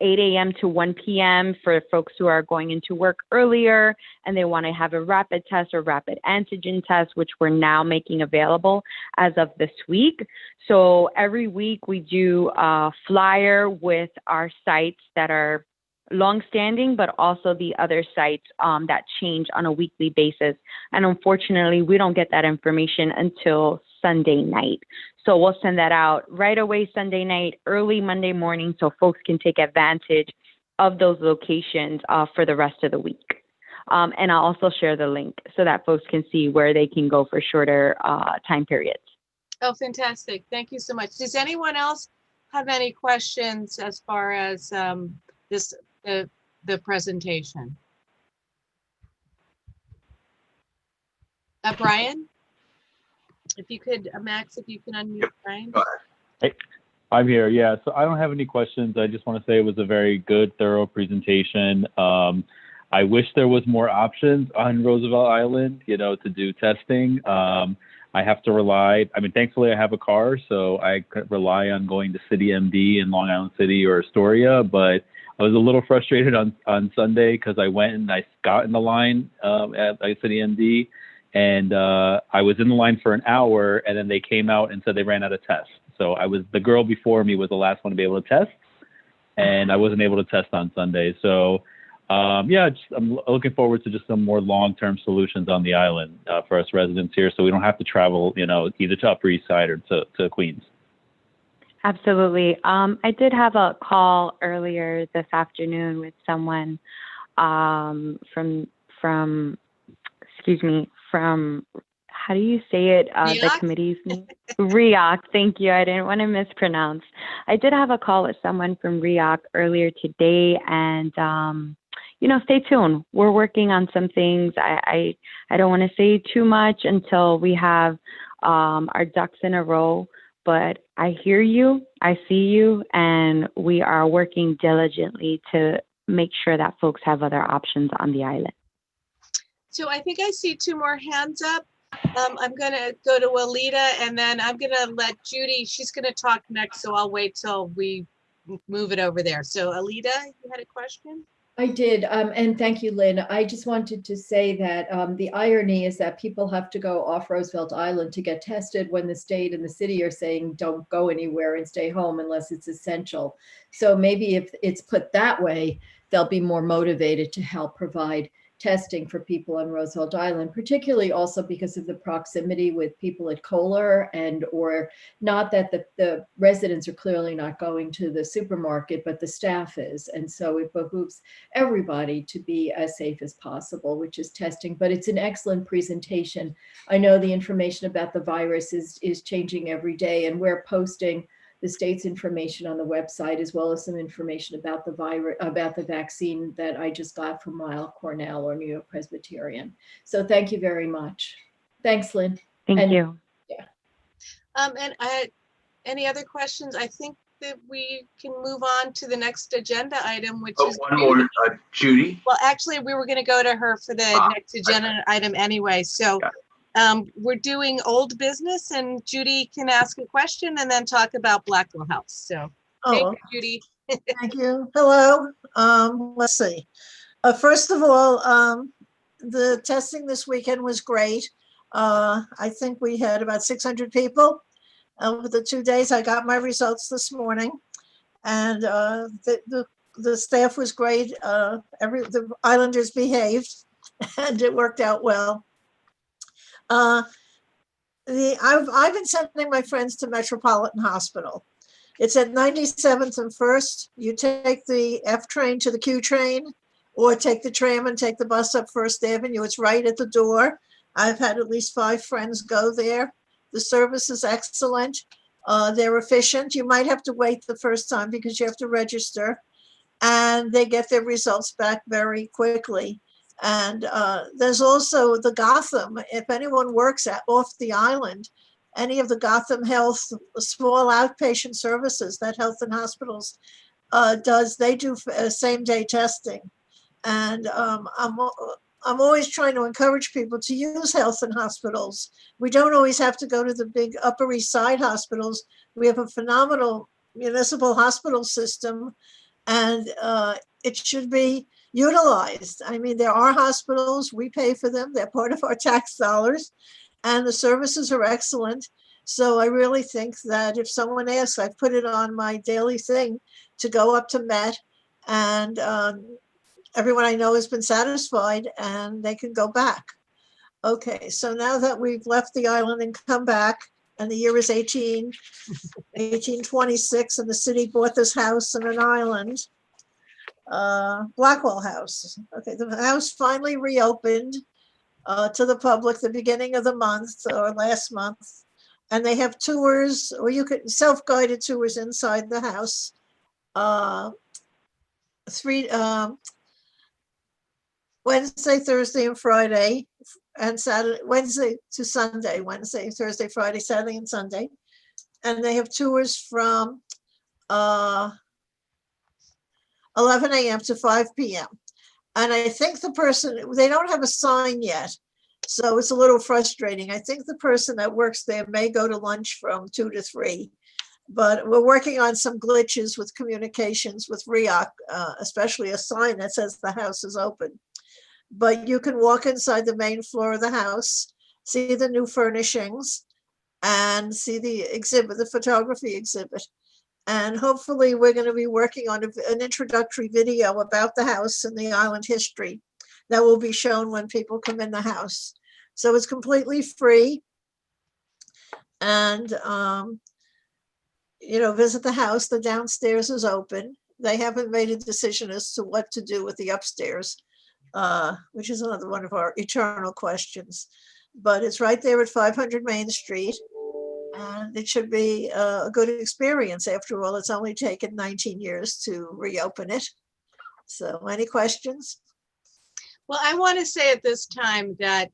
8 a.m. to 1 p.m. for folks who are going into work earlier and they want to have a rapid test or rapid antigen test, which we're now making available as of this week. So every week we do a flyer with our sites that are long-standing, but also the other sites that change on a weekly basis. And unfortunately, we don't get that information until Sunday night. So we'll send that out right away Sunday night, early Monday morning, so folks can take advantage of those locations for the rest of the week. And I'll also share the link so that folks can see where they can go for shorter time periods. Oh, fantastic. Thank you so much. Does anyone else have any questions as far as the presentation? Brian, if you could, Max, if you can unmute Brian. Hey, I'm here. Yeah, so I don't have any questions. I just want to say it was a very good, thorough presentation. I wish there was more options on Roosevelt Island, to do testing. I have to rely, thankfully I have a car, so I could rely on going to City MD in Long Island City or Astoria, but I was a little frustrated on Sunday because I went and I got in the line at City MD, and I was in the line for an hour, and then they came out and said they ran out of tests. So the girl before me was the last one to be able to test, and I wasn't able to test on Sunday. So yeah, I'm looking forward to just some more long-term solutions on the island for us residents here, so we don't have to travel, either to Upper East Side or to Queens. Absolutely. I did have a call earlier this afternoon with someone from how do you say it? The RIOC? committee's name? RIOC. Thank you. I didn't want to mispronounce. I did have a call with someone from RIOC earlier today, and stay tuned. We're working on some things. I don't want to say too much until we have our ducks in a row. But I hear you, I see you, and we are working diligently to make sure that folks have other options on the island. So I think I see 2 more hands up. I'm going to go to Alita, and then I'm going to let Judy, she's going to talk next, so I'll wait till we move it over there. So Alita, you had a question? I did, and thank you, Lynn. I just wanted to say that the irony is that people have to go off Roosevelt Island to get tested when the state and the city are saying don't go anywhere and stay home unless it's essential. So maybe if it's put that way, they'll be more motivated to help provide testing for people on Roosevelt Island, particularly also because of the proximity with people at Kohler, and or not that the residents are clearly not going to the supermarket, but the staff is. And so it behooves everybody to be as safe as possible, which is testing. But it's an excellent presentation. I know the information about the virus is changing every day, and we're posting the state's information on the website, as well as some information about the virus, about the vaccine that I just got from Weill Cornell or New York Presbyterian. So thank you very much. Thanks, Lynn. Thank you. Yeah. And any other questions? I think that we can move on to the next agenda item, which is one more, Judy. Well, actually, we were going to go to her for the next agenda item anyway. So we're doing old business, and Judy can ask a question and then talk about Blackwell House. So thank you, Judy. Thank you. Hello. Let's see. First of all, the testing this weekend was great. I think we had about 600 people over the 2 days. I got my results this morning, and the staff was great. The Islanders behaved, and it worked out well. I've been sending my friends to Metropolitan Hospital. It's at 97th and 1st. You take the F train to the Q train, or take the tram and take the bus up First Avenue. It's right at the door. I've had at least 5 friends go there. The service is excellent. They're efficient. You might have to wait the first time because you have to register, and they get their results back very quickly. And there's also the Gotham. If anyone works off the island, any of the Gotham Health small outpatient services that Health and Hospitals does, they do same day testing. And I'm always trying to encourage people to use Health and Hospitals. We don't always have to go to the big Upper East Side hospitals. We have a phenomenal municipal hospital system, and it should be utilized. I mean, there are hospitals, we pay for them, they're part of our tax dollars, and the services are excellent. So I really think that if someone asks, I've put it on my daily thing to go up to Met, and everyone I know has been satisfied, and they can go back. Okay, so now that we've left the island and come back, and the year is 1826, and the city bought this house on an island, Blackwell House. Okay, the house finally reopened to the public the beginning of the month, or last month, and they have tours, or you could self-guided tours inside the house. Wednesday, Thursday, and Friday, and Saturday, Wednesday to Sunday, Wednesday, Thursday, Friday, Saturday, and Sunday. And they have tours from 11 a.m. to 5 p.m. And I think the person, they don't have a sign yet, so it's a little frustrating. I think the person that works there may go to lunch from 2 to 3, but we're working on some glitches with communications with RIOC, especially a sign that says the house is open. But you can walk inside the main floor of the house, see the new furnishings, and see the exhibit, the photography exhibit. And hopefully we're going to be working on an introductory video about the house and the island history that will be shown when people come in the house. So it's completely free. And visit the house. The downstairs is open. They haven't made a decision as to what to do with the upstairs, which is another one of our eternal questions. But it's right there at 500 Main Street, and it should be a good experience. After all, it's only taken 19 years to reopen it. So any questions? Well, I want to say at this time that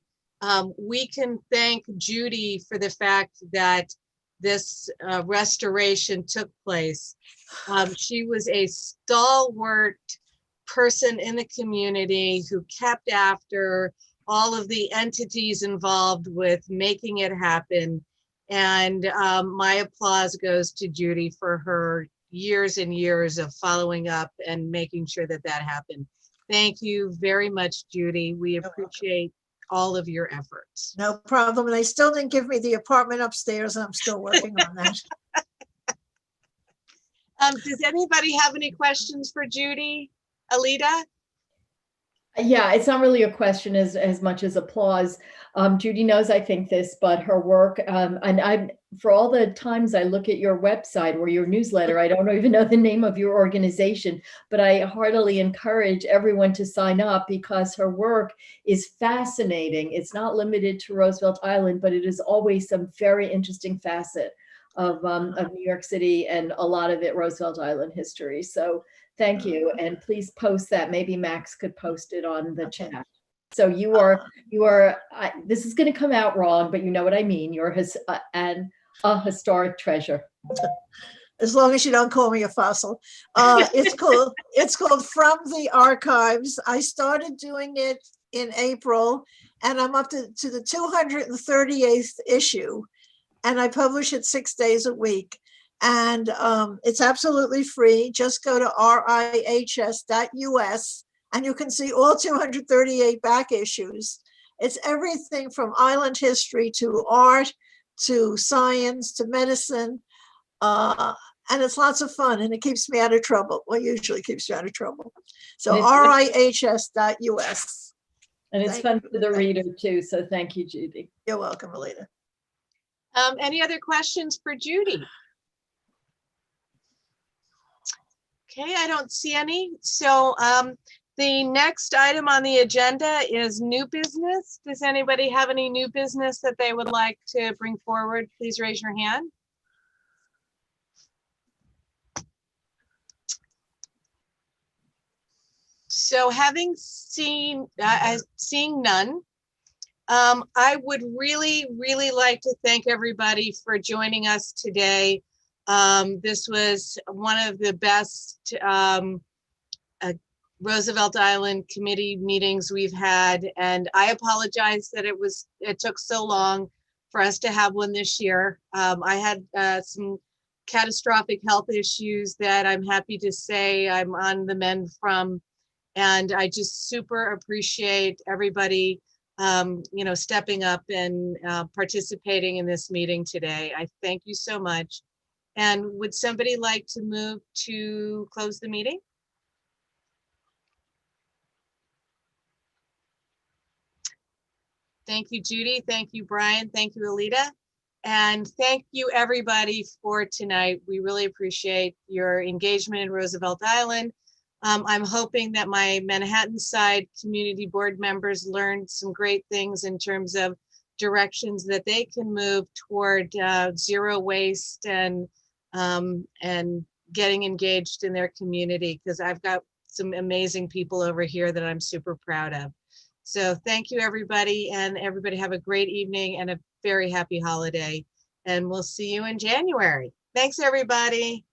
we can thank Judy for the fact that this restoration took place. She was a stalwart person in the community who kept after all of the entities involved with making it happen. And my applause goes to Judy for her years and years of following up and making sure that that happened. Thank you very much, Judy. We appreciate all of your efforts. No problem. And they still didn't give me the apartment upstairs, and I'm still working on that. Does anybody have any questions for Judy? Alita? Yeah, it's not really a question as much as applause. Judy knows I think this, but her work, and I'm, for all the times I look at your website or your newsletter, I don't even know the name of your organization, but I heartily encourage everyone to sign up because her work is fascinating. It's not limited to Roosevelt Island, but it is always some very interesting facet of New York City, and a lot of it Roosevelt Island history. So thank you, and please post that. Maybe Max could post it on the chat. So you are, this is going to come out wrong, but you know what I mean. You're a historic treasure. As long as you don't call me a fossil. It's cool. It's called From the Archives. I started doing it in April, and I'm up to the 238th issue, and I publish it 6 days a week. And it's absolutely free. Just go to RIHS.us and you can see all 238 back issues. It's everything from island history to art, to science, to medicine. And it's lots of fun, and it keeps me out of trouble. Well, usually keeps me out of trouble. So RIHS.us. And it's fun for the reader too. So thank you, Judy. You're welcome, Alita. Any other questions for Judy? Okay, I don't see any. So the next item on the agenda is new business. Does anybody have any new business that they would like to bring forward? Please raise your hand. So having seeing none, I would really like to thank everybody for joining us today. This was one of the best Roosevelt Island committee meetings we've had, and I apologize that it took so long for us to have one this year. I had some catastrophic health issues that I'm happy to say I'm on the mend from, and I just super appreciate everybody stepping up and participating in this meeting today. I thank you so much. And would somebody like to move to close the meeting? Thank you, Judy. Thank you, Brian. Thank you, Alita. And thank you, everybody, for tonight. We really appreciate your engagement in Roosevelt Island. I'm hoping that my Manhattan side community board members learned some great things in terms of directions that they can move toward zero waste and getting engaged in their community, because I've got some amazing people over here that I'm super proud of. So thank you, everybody, and everybody have a great evening and a very happy holiday. And we'll see you in January. Thanks, everybody.